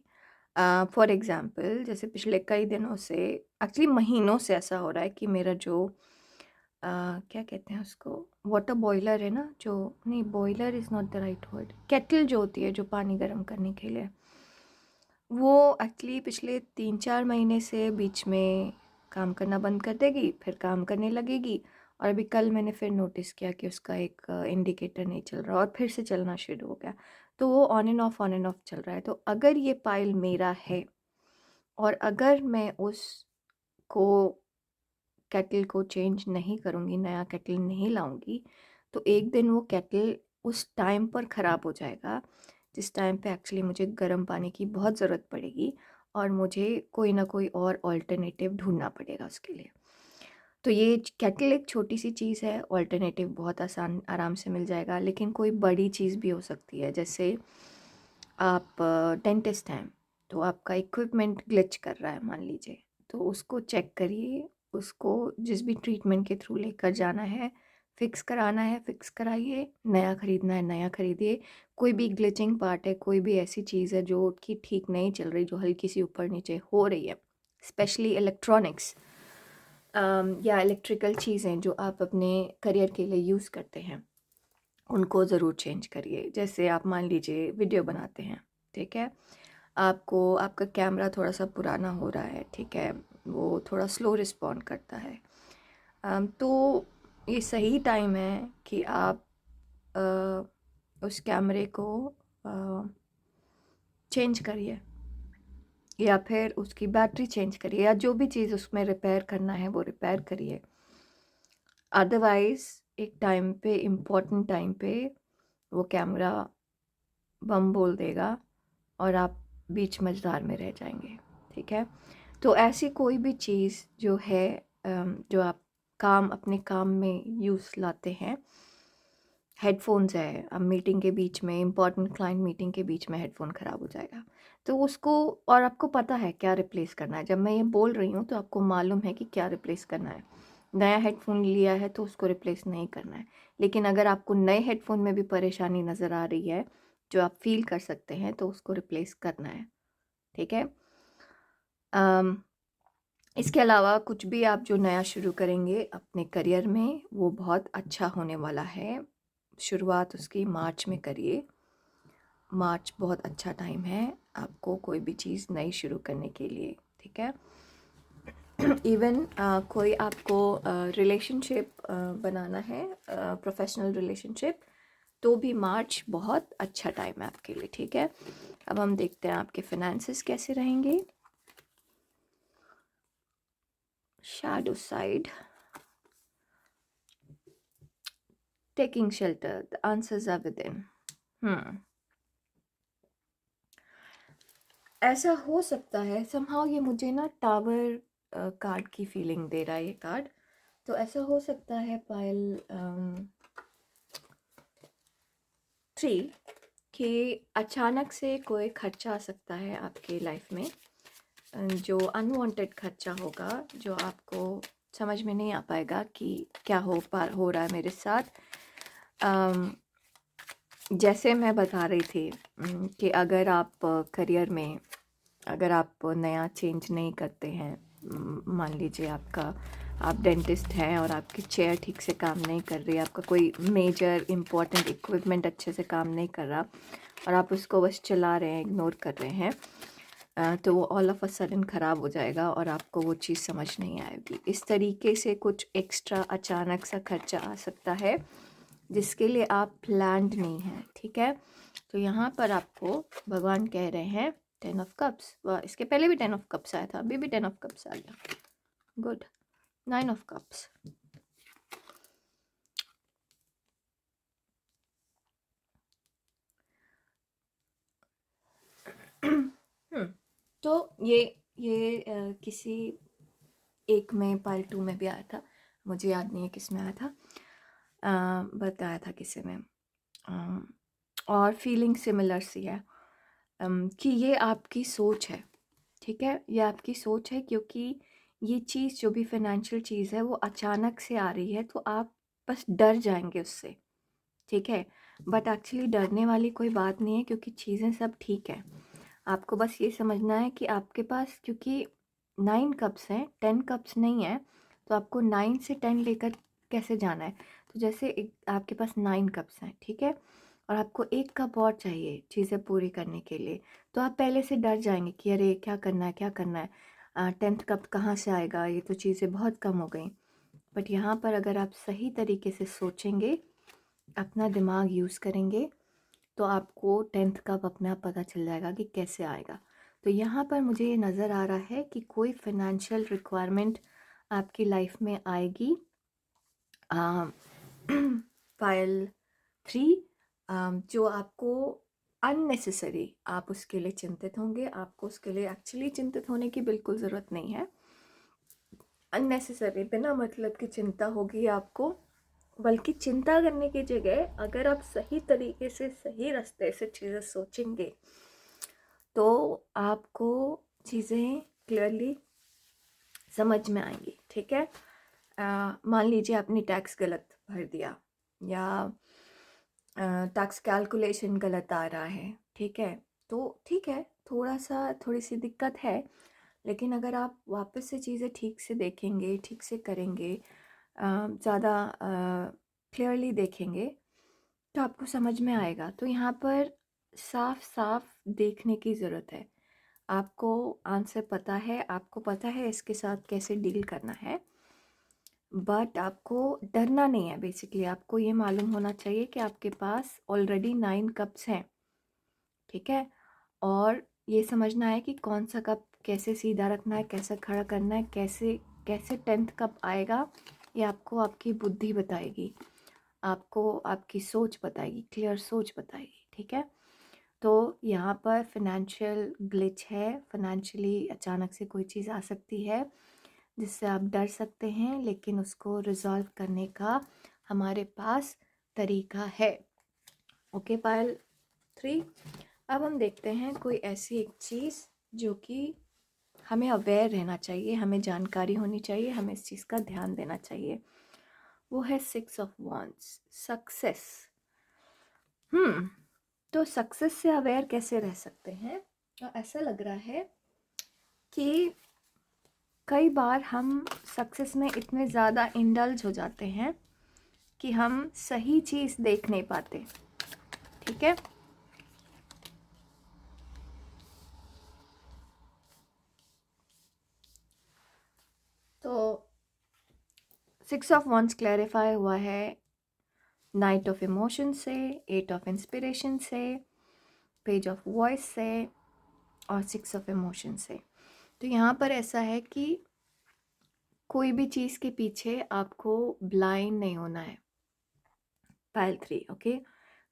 फॉर एग्ज़ाम्पल, जैसे पिछले कई दिनों से, एक्चुअली महीनों से ऐसा हो रहा है कि मेरा जो क्या कहते हैं उसको, वाटर बॉयलर है ना, जो, नहीं, boiler is not the right word, kettle जो होती है जो पानी गर्म करने के लिए, वो एक्चुअली पिछले 3-4 महीने से बीच में काम करना बंद कर देगी, फिर काम करने लगेगी, और अभी कल मैंने फिर नोटिस किया कि उसका एक इंडिकेटर नहीं चल रहा, और फिर से चलना शुरू हो गया। तो वो ऑन एंड ऑफ चल रहा है। तो अगर ये पाइल मेरा है, और अगर मैं उसको, केटल को चेंज नहीं करूँगी, नया केटल नहीं लाऊँगी, तो एक दिन वो केटल उस टाइम पर ख़राब हो जाएगा जिस टाइम पे एक्चुअली मुझे गर्म पानी की बहुत ज़रूरत पड़ेगी, और मुझे कोई ना कोई और ऑल्टरनेटिव ढूँढना पड़ेगा उसके लिए। तो ये केटल एक छोटी सी चीज़ है, ऑल्टरनेटिव बहुत आसान आराम से मिल जाएगा, लेकिन कोई बड़ी चीज़ भी हो सकती है। जैसे आप डेंटिस्ट हैं, तो आपका इक्विपमेंट ग्लिच कर रहा है मान लीजिए, तो उसको चेक करिए, उसको जिस भी ट्रीटमेंट के थ्रू लेकर जाना है, फिक्स कराना है फिक्स कराइए, नया ख़रीदना है नया ख़रीदिए। कोई भी ग्लिचिंग पार्ट है, कोई भी ऐसी चीज़ है जो कि ठीक नहीं चल रही, जो हल्की सी ऊपर नीचे हो रही है, स्पेशली इलेक्ट्रॉनिक्स या इलेक्ट्रिकल चीज़ें जो आप अपने करियर के लिए यूज़ करते हैं, उनको ज़रूर चेंज करिए। जैसे आप मान लीजिए वीडियो बनाते हैं, ठीक है? आपको आपका कैमरा थोड़ा-सा पुराना हो रहा है, ठीक है? वो थोड़ा स्लो रिस्पॉन्ड करता है। तो ये सही टाइम है कि आप उस कैमरे को अ, चेंज करिए, या फिर उसकी बैटरी चेंज करिए, या जो भी चीज़ उसमें रिपेयर करना है वो रिपेयर करिए। अदरवाइज़ एक टाइम पे, इम्पोर्टेंट टाइम पे, वो कैमरा बम बोल देगा और आप बीच मझधार में रह जाएंगे, ठीक है? तो ऐसी कोई भी चीज़ जो है जो आप अपने काम में यूज़ लाते हैं, हेडफोन्स है, अब मीटिंग के बीच में, इम्पोर्टेंट क्लाइंट मीटिंग के बीच में हेडफोन ख़राब हो जाएगा, तो उसको, और आपको पता है क्या रिप्लेस करना है। जब मैं ये बोल रही हूँ तो आपको मालूम है कि क्या रिप्लेस करना है। नया हेडफोन लिया है तो उसको रिप्लेस नहीं करना है। लेकिन अगर आपको नए हेडफोन में भी परेशानी नज़र आ रही है, जो आप फील कर सकते हैं, तो उसको रिप्लेस करना है, ठीक है? अम, इसके अलावा कुछ भी आप जो नया शुरू करेंगे अपने करियर में, वो बहुत अच्छा होने वाला है। शुरुआत उसकी मार्च में करिए। मार्च बहुत अच्छा टाइम है आपको कोई भी चीज़ नई शुरू करने के लिए, ठीक है? इवन कोई आपको रिलेशनशिप बनाना है, प्रोफेशनल रिलेशनशिप, तो भी मार्च बहुत अच्छा टाइम है आपके लिए, ठीक है? अब हम देखते हैं आपके फिनेंसेस कैसे रहेंगे। Shadow side, taking shelter, the answers are within. ऐसा हो सकता है समहाउ, ये मुझे ना टावर कार्ड की फीलिंग दे रहा है ये कार्ड। तो ऐसा हो सकता है पायल 3 कि अचानक से कोई खर्चा आ सकता है आपके लाइफ में, जो अनवांटेड खर्चा होगा, जो आपको समझ में नहीं आ पाएगा कि क्या हो रहा है मेरे साथ। अम, जैसे मैं बता रही थी कि अगर आप करियर में, अगर आप नया चेंज नहीं करते हैं, मान लीजिए आप डेंटिस्ट हैं और आपकी चेयर ठीक से काम नहीं कर रही, आपका कोई मेजर इम्पोर्टेंट इक्विपमेंट अच्छे से काम नहीं कर रहा और आप उसको बस चला रहे हैं, इग्नोर कर रहे हैं, तो वो ऑल ऑफ अ सडन ख़राब हो जाएगा और आपको वो चीज़ समझ नहीं आएगी। इस तरीके से कुछ एक्स्ट्रा अचानक सा खर्चा आ सकता है जिसके लिए आप प्लान्ड नहीं हैं, ठीक है? तो यहाँ पर आपको भगवान कह रहे हैं 10 ऑफ कप्स, वाह, इसके पहले भी 10 ऑफ कप्स आया था, अभी भी 10 ऑफ कप्स आ गया, गुड। 9 ऑफ कप्स, तो ये किसी एक में, पार्ट 2 में भी आया था, मुझे याद नहीं है किस में आया था, बताया था किसी में, अ, और फीलिंग सिमिलर सी है, कि ये आपकी सोच है, ठीक है? ये आपकी सोच है, क्योंकि ये चीज़ जो भी फाइनेंशियल चीज़ है वो अचानक से आ रही है, तो आप बस डर जाएंगे उससे, ठीक है? बट एक्चुअली डरने वाली कोई बात नहीं है, क्योंकि चीज़ें सब ठीक है। आपको बस ये समझना है कि आपके पास, क्योंकि 9 कप्स हैं, 10 कप्स नहीं है, तो आपको 9 से 10 लेकर कैसे जाना है? तो जैसे एक आपके पास 9 कप्स हैं, ठीक है? और आपको 1 कप और चाहिए चीज़ें पूरी करने के लिए, तो आप पहले से डर जाएँगे कि अरे! क्या करना है, क्या करना है? 10th कप कहाँ से आएगा? ये तो चीज़ें बहुत कम हो गई। बट यहाँ पर अगर आप सही तरीके से सोचेंगे, अपना दिमाग यूज़ करेंगे, तो आपको 10th कप अपने आप पता चल जाएगा कि कैसे आएगा। तो यहाँ पर मुझे ये नज़र आ रहा है कि कोई फाइनेंशियल रिक्वायरमेंट आपकी लाइफ में आएगी। फाइल 3, जो आपको अननेसेसरी, आप उसके लिए चिंतित होंगे, आपको उसके लिए एक्चुअली चिंतित होने की बिल्कुल ज़रूरत नहीं है। अननेसेसरी, बिना मतलब की चिंता होगी आपको, बल्कि चिंता करने की जगह अगर आप सही तरीके से, सही रास्ते से चीज़ें सोचेंगे, तो आपको चीज़ें क्लियरली समझ में आएंगी, ठीक है? मान लीजिए आपने टैक्स गलत भर दिया, या टैक्स कैलकुलेशन गलत आ रहा है, ठीक है? तो ठीक है, थोड़ी सी दिक्कत है, लेकिन अगर आप वापस से चीज़ें ठीक से देखेंगे, ठीक से करेंगे, ज़्यादा क्लियरली देखेंगे, तो आपको समझ में आएगा। तो यहाँ पर साफ-साफ देखने की ज़रूरत है। आपको आंसर पता है, आपको पता है इसके साथ कैसे डील करना है, बट आपको डरना नहीं है बेसिकली। आपको ये मालूम होना चाहिए कि आपके पास ऑलरेडी 9 कप्स हैं, ठीक है? और ये समझना है कि कौन सा कप कैसे सीधा रखना है, कैसे खड़ा करना है, कैसे कैसे 10th कप आएगा, ये आपको आपकी बुद्धि बताएगी, आपको आपकी सोच बताएगी, क्लियर सोच बताएगी, ठीक है? तो यहाँ पर फाइनेंशियल ग्लिच है, फाइनेंशियली अचानक से कोई चीज़ आ सकती है जिससे आप डर सकते हैं, लेकिन उसको रिज़ॉल्व करने का हमारे पास तरीका है। ओके पायल 3, अब हम देखते हैं कोई ऐसी एक चीज़ जो कि हमें अवेयर रहना चाहिए, हमें जानकारी होनी चाहिए, हमें इस चीज़ का ध्यान देना चाहिए। वो है 6 ऑफ वांड्स, सक्सेस। तो सक्सेस से अवेयर कैसे रह सकते हैं? ऐसा लग रहा है कि कई बार हम सक्सेस में इतने ज़्यादा इंडल्ज हो जाते हैं कि हम सही चीज़ देख नहीं पाते, ठीक है? तो 6 ऑफ वांड्स क्लैरिफाई हुआ है नाइट ऑफ इमोशन से, 8 ऑफ इंस्पिरेशन से, पेज ऑफ वॉइस से और 6 ऑफ इमोशन से। तो यहाँ पर ऐसा है कि कोई भी चीज़ के पीछे आपको ब्लाइंड नहीं होना है। Pile 3, okay.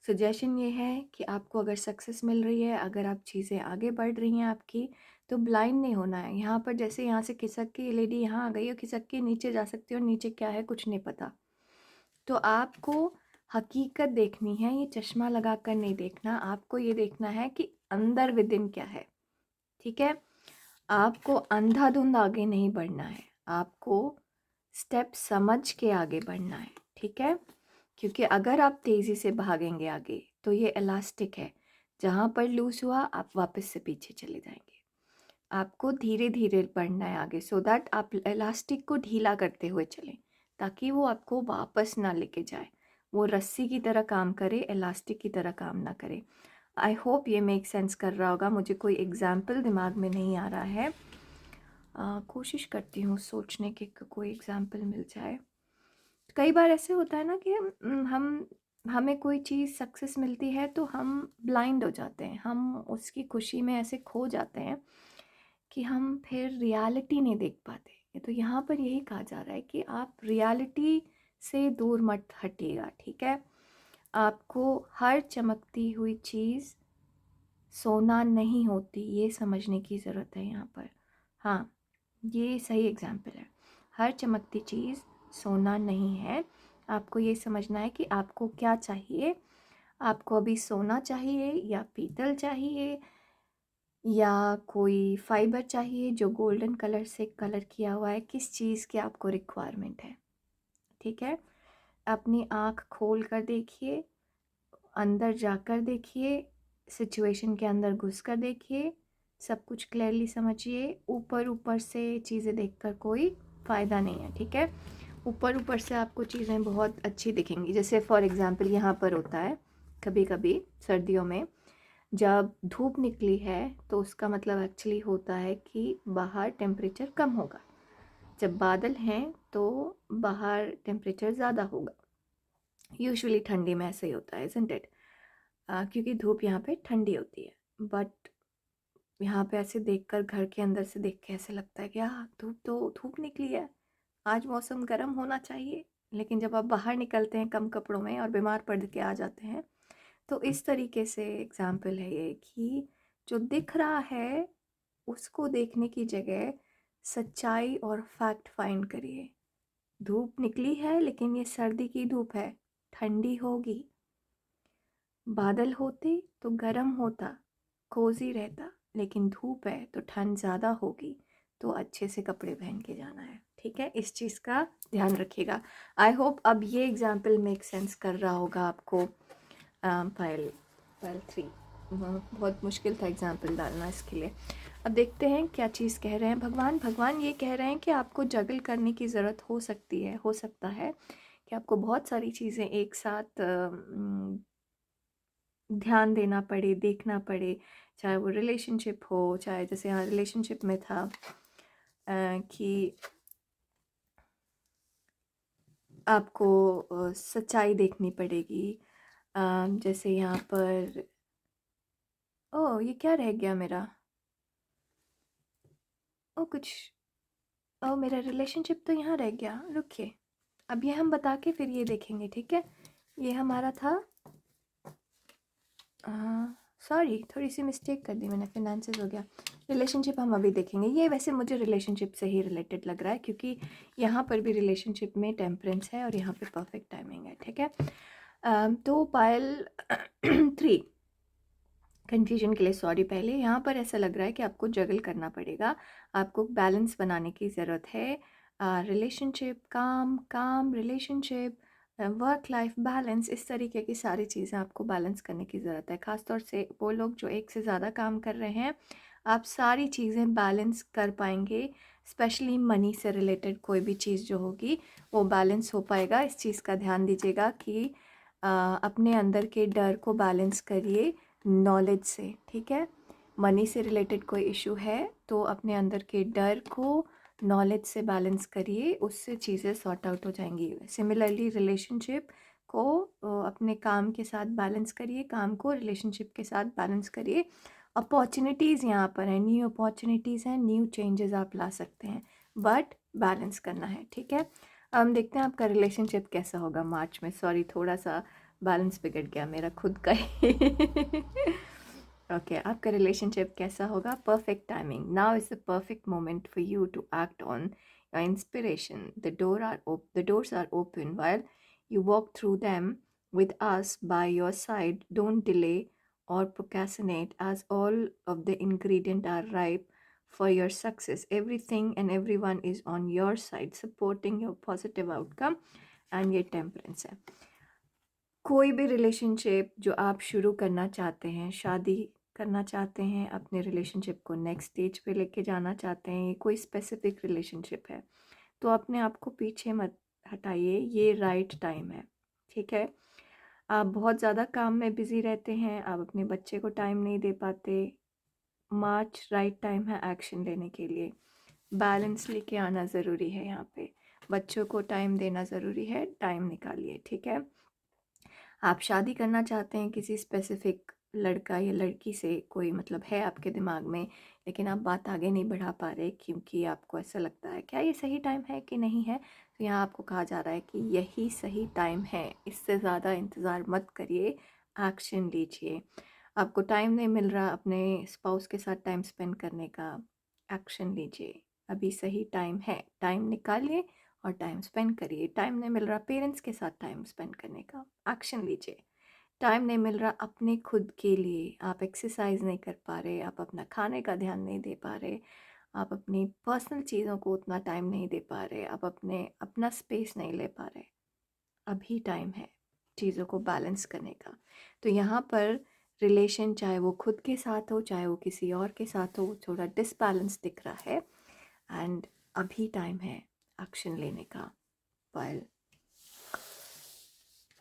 सजेशन ये है कि आपको अगर सक्सेस मिल रही है, अगर आप चीज़ें आगे बढ़ रही हैं आपकी, तो ब्लाइंड नहीं होना है। यहाँ पर जैसे यहाँ से खिसक के लेडी यहाँ आ गई और खिसक के नीचे जा सकती है और नीचे क्या है कुछ नहीं पता। तो आपको हकीकत देखनी है, ये चश्मा लगा कर नहीं देखना। आपको ये देखना है कि अंदर विदिन क्या है, ठीक है? आपको अंधाधुंध आगे नहीं बढ़ना है, आपको स्टेप समझ के आगे बढ़ना है, ठीक है? क्योंकि अगर आप तेज़ी से भागेंगे आगे तो ये इलास्टिक है, जहाँ पर लूज़ हुआ आप वापस से पीछे चले जाएंगे। आपको धीरे धीरे बढ़ना है आगे, सो दैट आप इलास्टिक को ढीला करते हुए चलें, ताकि वो आपको वापस ना लेके जाए, वो रस्सी की तरह काम करे, इलास्टिक की तरह काम ना करे। आई होप ये मेक सेंस कर रहा होगा। मुझे कोई एग्जाम्पल दिमाग में नहीं आ रहा है, कोशिश करती हूँ सोचने के कोई एग्जाम्पल मिल जाए। कई बार ऐसे होता है ना कि हमें कोई चीज़ सक्सेस मिलती है तो हम ब्लाइंड हो जाते हैं, हम उसकी खुशी में ऐसे खो जाते हैं कि हम फिर रियलिटी नहीं देख पाते। तो यहाँ पर यही कहा जा रहा है कि आप रियलिटी से दूर मत हटिएगा, ठीक है? आपको हर चमकती हुई चीज़ सोना नहीं होती, ये समझने की ज़रूरत है यहाँ पर। हाँ, ये सही एग्जाम्पल है। हर चमकती चीज़ सोना नहीं है। आपको ये समझना है कि आपको क्या चाहिए। आपको अभी सोना चाहिए या पीतल चाहिए या कोई फाइबर चाहिए जो गोल्डन कलर से कलर किया हुआ है, किस चीज़ की आपको रिक्वायरमेंट है, ठीक है? अपनी आँख खोल कर देखिए, अंदर जाकर देखिए, सिचुएशन के अंदर घुस कर देखिए, सब कुछ क्लियरली समझिए। ऊपर ऊपर से चीज़ें देखकर कोई फ़ायदा नहीं है, ठीक है? ऊपर ऊपर से आपको चीज़ें बहुत अच्छी दिखेंगी। जैसे फॉर एग्ज़ाम्पल यहाँ पर होता है कभी कभी सर्दियों में, जब धूप निकली है तो उसका मतलब एक्चुअली होता है कि बाहर टेम्परेचर कम होगा। जब बादल हैं तो बाहर टेम्परेचर ज़्यादा होगा। यूजुअली ठंडी में ऐसे ही होता है, इज़न्ट इट? क्योंकि धूप यहाँ पे ठंडी होती है। बट यहाँ पे ऐसे देखकर, घर के अंदर से देख के ऐसे लगता है कि हाँ, धूप निकली है, आज मौसम गर्म होना चाहिए। लेकिन जब आप बाहर निकलते हैं कम कपड़ों में और बीमार पड़ के आ जाते हैं, तो इस तरीके से एग्जाम्पल है ये कि जो दिख रहा है उसको देखने की जगह सच्चाई और फैक्ट फाइंड करिए। धूप निकली है लेकिन ये सर्दी की धूप है, ठंडी होगी। बादल होते तो गर्म होता, कोजी रहता, लेकिन धूप है तो ठंड ज़्यादा होगी, तो अच्छे से कपड़े पहन के जाना है, ठीक है? इस चीज़ का ध्यान रखिएगा। आई होप अब ये एग्जाम्पल मेक सेंस कर रहा होगा आपको। फाइल फाइल 3 बहुत मुश्किल था एग्जाम्पल डालना इसके लिए। अब देखते हैं क्या चीज़ कह रहे हैं भगवान। भगवान ये कह रहे हैं कि आपको जगल करने की ज़रूरत हो सकती है, हो सकता है कि आपको बहुत सारी चीज़ें एक साथ ध्यान देना पड़े, देखना पड़े, चाहे वो रिलेशनशिप हो, चाहे जैसे यहाँ रिलेशनशिप में था कि आपको सच्चाई देखनी पड़ेगी। जैसे यहाँ पर ओह! ये क्या रह गया मेरा? ओह! कुछ ओह! मेरा रिलेशनशिप तो यहाँ रह गया, रुकिए। अब ये हम बता के फिर ये देखेंगे, ठीक है? ये हमारा था सॉरी, थोड़ी-सी मिस्टेक कर दी मैंने, फिनेंसेस हो गया। रिलेशनशिप हम अभी देखेंगे। ये वैसे मुझे रिलेशनशिप से ही रिलेटेड लग रहा है क्योंकि यहाँ पर भी रिलेशनशिप में टेम्परेंस है और यहाँ पे परफेक्ट टाइमिंग है, ठीक है? तो पायल 3 कन्फ्यूजन के लिए सॉरी। पहले यहाँ पर ऐसा लग रहा है कि आपको जगल करना पड़ेगा, आपको बैलेंस बनाने की ज़रूरत है। रिलेशनशिप, काम, काम, रिलेशनशिप, वर्क लाइफ बैलेंस, इस तरीके की सारी चीज़ें आपको बैलेंस करने की ज़रूरत है। ख़ासतौर से वो लोग जो एक से ज़्यादा काम कर रहे हैं, आप सारी चीज़ें बैलेंस कर पाएंगे। स्पेशली मनी से रिलेटेड कोई भी चीज़ जो होगी वो बैलेंस हो पाएगा। इस चीज़ का ध्यान दीजिएगा कि अपने अंदर के डर को बैलेंस करिए नॉलेज से, ठीक है? मनी से रिलेटेड कोई इशू है तो अपने अंदर के डर को नॉलेज से बैलेंस करिए, उससे चीज़ें सॉर्ट आउट हो जाएंगी। सिमिलरली रिलेशनशिप को अपने काम के साथ बैलेंस करिए, काम को रिलेशनशिप के साथ बैलेंस करिए। अपॉर्चुनिटीज़ यहाँ पर हैं, न्यू अपॉर्चुनिटीज़ हैं, न्यू चेंजेस आप ला सकते हैं, बट बैलेंस करना है, ठीक है? हम देखते हैं आपका रिलेशनशिप कैसा होगा मार्च में। सॉरी, थोड़ा सा बैलेंस बिगड़ गया मेरा खुद का ही ओके, आपका रिलेशनशिप कैसा होगा? Perfect timing, now is the perfect moment for you to act on your inspiration. The doors are open while you walk through them with us by your side. Don't delay or procrastinate, as all of the ingredients are ripe for your success. Everything and everyone is on your side, supporting your positive outcome. And ये temperance है। कोई भी relationship जो आप शुरू करना चाहते हैं, शादी करना चाहते हैं, अपने रिलेशनशिप को नेक्स्ट स्टेज पे लेके जाना चाहते हैं, ये कोई स्पेसिफिक रिलेशनशिप है, तो अपने आप को पीछे मत हटाइए, ये राइट टाइम है, ठीक है? आप बहुत ज़्यादा काम में बिज़ी रहते हैं, आप अपने बच्चे को टाइम नहीं दे पाते, मार्च राइट टाइम है एक्शन लेने के लिए। बैलेंस लेके आना ज़रूरी है यहाँ पे, बच्चों को टाइम देना ज़रूरी है, टाइम निकालिए, ठीक है? आप शादी करना चाहते हैं किसी स्पेसिफिक लड़का या लड़की से, कोई मतलब है आपके दिमाग में, लेकिन आप बात आगे नहीं बढ़ा पा रहे क्योंकि आपको ऐसा लगता है क्या ये सही टाइम है कि नहीं है। तो यहाँ आपको कहा जा रहा है कि यही सही टाइम है, इससे ज़्यादा इंतज़ार मत करिए, एक्शन लीजिए। आपको टाइम नहीं मिल रहा अपने स्पाउस के साथ टाइम स्पेंड करने का, एक्शन लीजिए, अभी सही टाइम है, टाइम निकालिए और टाइम स्पेंड करिए। टाइम नहीं मिल रहा पेरेंट्स के साथ टाइम स्पेंड करने का, एक्शन लीजिए। टाइम नहीं मिल रहा अपने खुद के लिए, आप एक्सरसाइज नहीं कर पा रहे, आप अपना खाने का ध्यान नहीं दे पा रहे, आप अपनी पर्सनल चीज़ों को उतना टाइम नहीं दे पा रहे, आप अपना स्पेस नहीं ले पा रहे, अभी टाइम है चीज़ों को बैलेंस करने का। तो यहाँ पर रिलेशन चाहे वो खुद के साथ हो चाहे वो किसी और के साथ हो, वो थोड़ा डिसबैलेंस दिख रहा है एंड अभी टाइम है एक्शन लेने का। पायल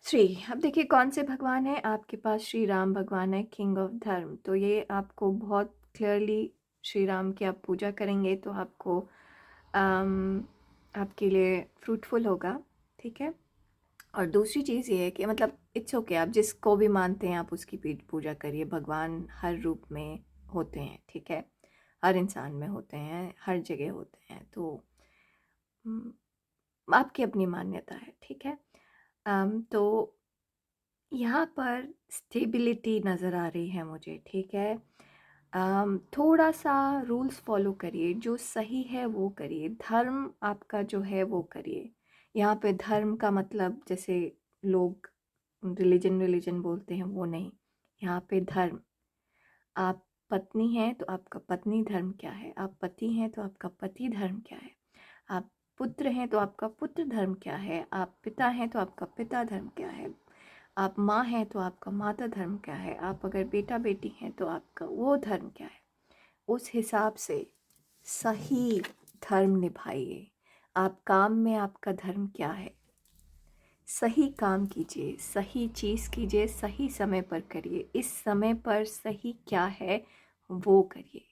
3, अब देखिए कौन से भगवान हैं आपके पास। श्री राम भगवान है, किंग ऑफ धर्म, तो ये आपको बहुत क्लियरली श्री राम की आप पूजा करेंगे तो आपको आपके लिए फ्रूटफुल होगा, ठीक है? और दूसरी चीज़ ये है कि मतलब इट्स ओके, आप जिसको भी मानते हैं आप उसकी पूजा करिए। भगवान हर रूप में होते हैं, ठीक है? हर इंसान में होते हैं, हर जगह होते हैं, तो आपकी अपनी मान्यता है, ठीक है? तो यहाँ पर स्टेबिलिटी नज़र आ रही है मुझे, ठीक है? थोड़ा सा रूल्स फॉलो करिए, जो सही है वो करिए, धर्म आपका जो है वो करिए। यहाँ पे धर्म का मतलब जैसे लोग रिलीजन बोलते हैं वो नहीं, यहाँ पे धर्म, आप पत्नी हैं तो आपका पत्नी धर्म क्या है, आप पति हैं तो आपका पति धर्म क्या है, आप पुत्र हैं तो आपका पुत्र धर्म क्या है, आप पिता हैं तो आपका पिता धर्म क्या है, आप माँ हैं तो आपका माता धर्म क्या है, आप अगर बेटा बेटी हैं तो आपका वो धर्म क्या है। उस हिसाब से सही धर्म निभाइए। आप काम में आपका धर्म क्या है, सही काम कीजिए, सही चीज़ कीजिए, सही समय पर करिए। इस समय पर सही क्या है वो करिए।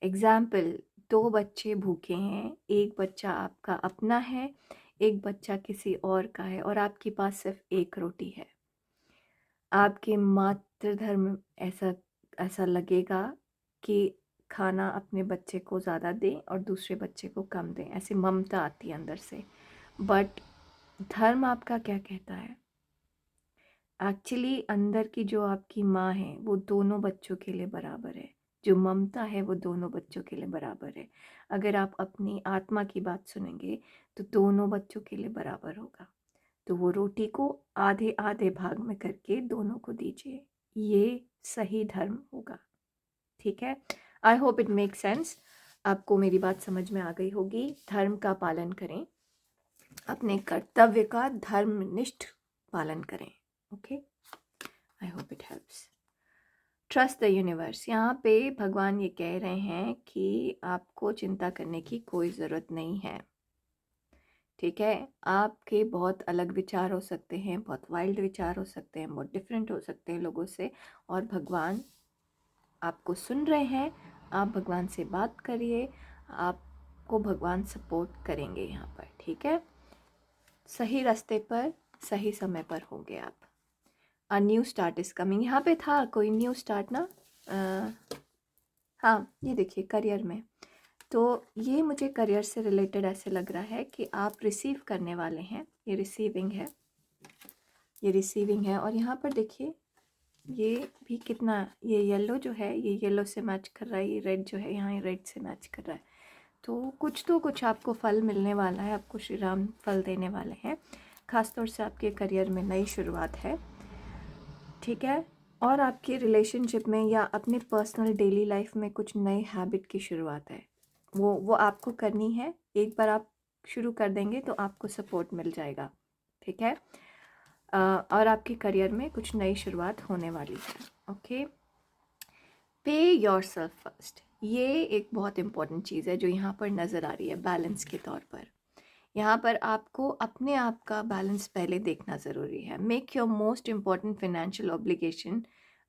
एग्ज़ाम्पल, 2 बच्चे भूखे हैं, एक बच्चा आपका अपना है, एक बच्चा किसी और का है और आपके पास सिर्फ़ 1 रोटी है। आपके मातृधर्म ऐसा ऐसा लगेगा कि खाना अपने बच्चे को ज़्यादा दें और दूसरे बच्चे को कम दें, ऐसी ममता आती है अंदर से। बट धर्म आपका क्या कहता है? एक्चुअली अंदर की जो आपकी माँ है वो दोनों बच्चों के लिए बराबर है, जो ममता है वो दोनों बच्चों के लिए बराबर है। अगर आप अपनी आत्मा की बात सुनेंगे तो दोनों बच्चों के लिए बराबर होगा। तो वो रोटी को आधे आधे भाग में करके दोनों को दीजिए, ये सही धर्म होगा। ठीक है, I hope it make sense. आपको मेरी बात समझ में आ गई होगी। धर्म का पालन करें, अपने कर्तव्य का धर्मनिष्ठ पालन करें। Okay, I hope it helps. Trust the universe. यहाँ पे भगवान ये कह रहे हैं कि आपको चिंता करने की कोई ज़रूरत नहीं है। ठीक है, आपके बहुत अलग विचार हो सकते हैं, बहुत वाइल्ड विचार हो सकते हैं, बहुत डिफरेंट हो सकते हैं लोगों से, और भगवान आपको सुन रहे हैं। आप भगवान से बात करिए, आपको भगवान सपोर्ट करेंगे यहाँ पर। ठीक है, सही रास्ते पर सही समय पर होंगे आप। A new start is coming. यहाँ पे था कोई न्यू स्टार्ट ना, हाँ ये देखिए करियर में। तो ये मुझे करियर से रिलेटेड ऐसे लग रहा है कि आप रिसीव करने वाले हैं। ये रिसीविंग है, ये रिसीविंग है। और यहाँ पर देखिए ये भी कितना, ये येलो जो है ये येलो से मैच कर रहा है, ये रेड जो है यहाँ ये रेड से मैच कर रहा है। तो कुछ आपको फल मिलने वाला है, आपको श्री राम फल देने वाले हैं। ख़ासतौर से आपके करियर में नई शुरुआत है। ठीक है, और आपके रिलेशनशिप में या अपने पर्सनल डेली लाइफ में कुछ नए हैबिट की शुरुआत है। वो आपको करनी है। एक बार आप शुरू कर देंगे तो आपको सपोर्ट मिल जाएगा। ठीक है, और आपके करियर में कुछ नई शुरुआत होने वाली है। ओके, पे योरसेल्फ फर्स्ट, ये एक बहुत इंपॉर्टेंट चीज़ है जो यहाँ पर नज़र आ रही है बैलेंस के तौर पर। यहाँ पर आपको अपने आप का बैलेंस पहले देखना ज़रूरी है। Make your most important financial obligation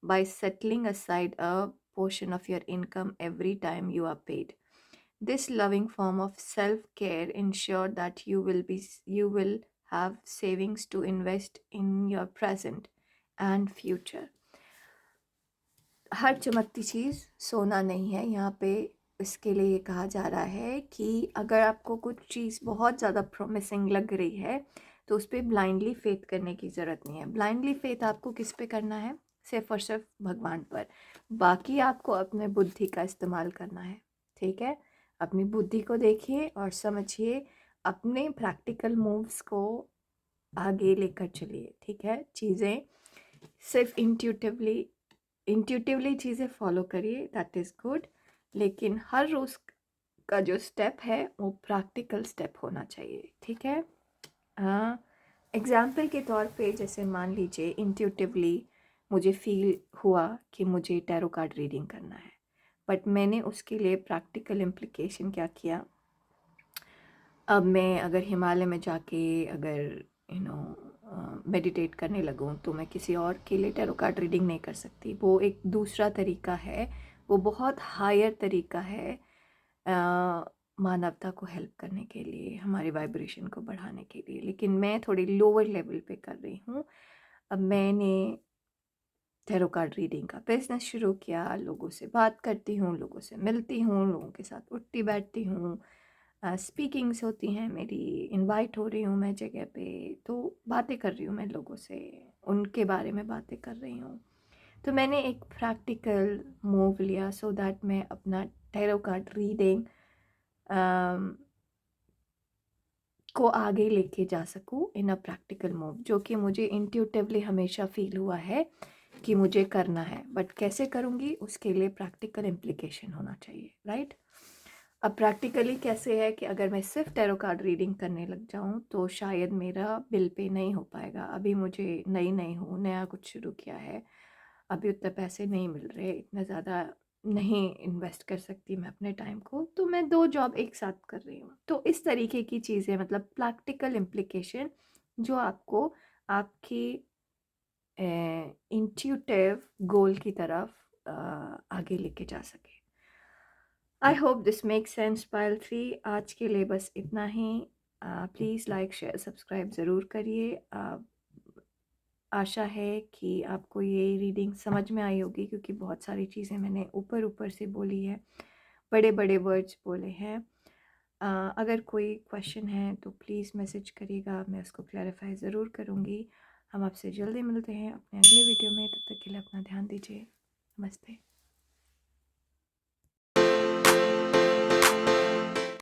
by setting aside a portion of your income every time you are paid. This loving form of self-care ensure that you will have savings to invest in your present and future. हर चमकती चीज़ सोना नहीं है। यहाँ पे इसके लिए ये कहा जा रहा है कि अगर आपको कुछ चीज़ बहुत ज़्यादा प्रॉमिसिंग लग रही है तो उस पर ब्लाइंडली फेथ करने की ज़रूरत नहीं है। ब्लाइंडली फेथ आपको किस पे करना है? सिर्फ और सिर्फ भगवान पर। बाकी आपको अपने बुद्धि का इस्तेमाल करना है। ठीक है, अपनी बुद्धि को देखिए और समझिए, अपने प्रैक्टिकल मूव्स को आगे लेकर चलिए। ठीक है, चीज़ें सिर्फ इंट्यूटिवली चीज़ें फॉलो करिए, दैट इज़ गुड। लेकिन हर रोज़ का जो स्टेप है वो प्रैक्टिकल स्टेप होना चाहिए। ठीक है, हाँ, एग्ज़ाम्पल के तौर पे जैसे मान लीजिए इंट्यूटिवली मुझे फील हुआ कि मुझे टैरो कार्ड रीडिंग करना है, बट मैंने उसके लिए प्रैक्टिकल इम्प्लीकेशन क्या किया। अब मैं अगर हिमालय में जाके अगर मेडिटेट करने लगूँ तो मैं किसी और के लिए टैरो कार्ड रीडिंग नहीं कर सकती। वो एक दूसरा तरीका है, वो बहुत हायर तरीका है मानवता को हेल्प करने के लिए, हमारी वाइब्रेशन को बढ़ाने के लिए। लेकिन मैं थोड़ी लोअर लेवल पे कर रही हूँ। अब मैंने टैरो कार्ड रीडिंग का बिजनेस शुरू किया, लोगों से बात करती हूँ, लोगों से मिलती हूँ, लोगों के साथ उठती बैठती हूँ, स्पीकिंग्स होती हैं मेरी, इनवाइट हो रही हूँ मैं जगह पे, तो बातें कर रही हूँ मैं लोगों से, उनके बारे में बातें कर रही हूँ। तो मैंने एक प्रैक्टिकल मूव लिया सो दैट मैं अपना टैरो कार्ड रीडिंग को आगे लेके जा सकूँ इन अ प्रैक्टिकल मूव, जो कि मुझे इंट्यूटिवली हमेशा फील हुआ है कि मुझे करना है। बट कैसे करूँगी उसके लिए प्रैक्टिकल इम्प्लीकेशन होना चाहिए, राइट? अब प्रैक्टिकली कैसे है कि अगर मैं सिर्फ टैरो कार्ड रीडिंग करने लग जाऊँ तो शायद मेरा बिल पे नहीं हो पाएगा। अभी मुझे नई हूँ, नया कुछ शुरू किया है, अभी उतने पैसे नहीं मिल रहे, इतना ज़्यादा नहीं इन्वेस्ट कर सकती मैं अपने टाइम को, तो मैं 2 जॉब एक साथ कर रही हूँ। तो इस तरीके की चीज़ें, मतलब प्रैक्टिकल इम्प्लीकेशन जो आपको आपकी इंट्यूटिव गोल की तरफ आगे लेके जा सके। I hope this make sense Payal 3। आज के लिए बस इतना ही। प्लीज़ लाइक शेयर सब्सक्राइब ज़रूर करिए। आशा है कि आपको ये रीडिंग समझ में आई होगी, क्योंकि बहुत सारी चीज़ें मैंने ऊपर ऊपर से बोली है, बड़े बड़े वर्ड्स बोले हैं। अगर कोई क्वेश्चन है तो प्लीज़ मैसेज करिएगा, मैं उसको क्लैरिफाई ज़रूर करूँगी। हम आपसे जल्दी मिलते हैं अपने अगले वीडियो में। तब तक के लिए अपना ध्यान दीजिए। नमस्ते।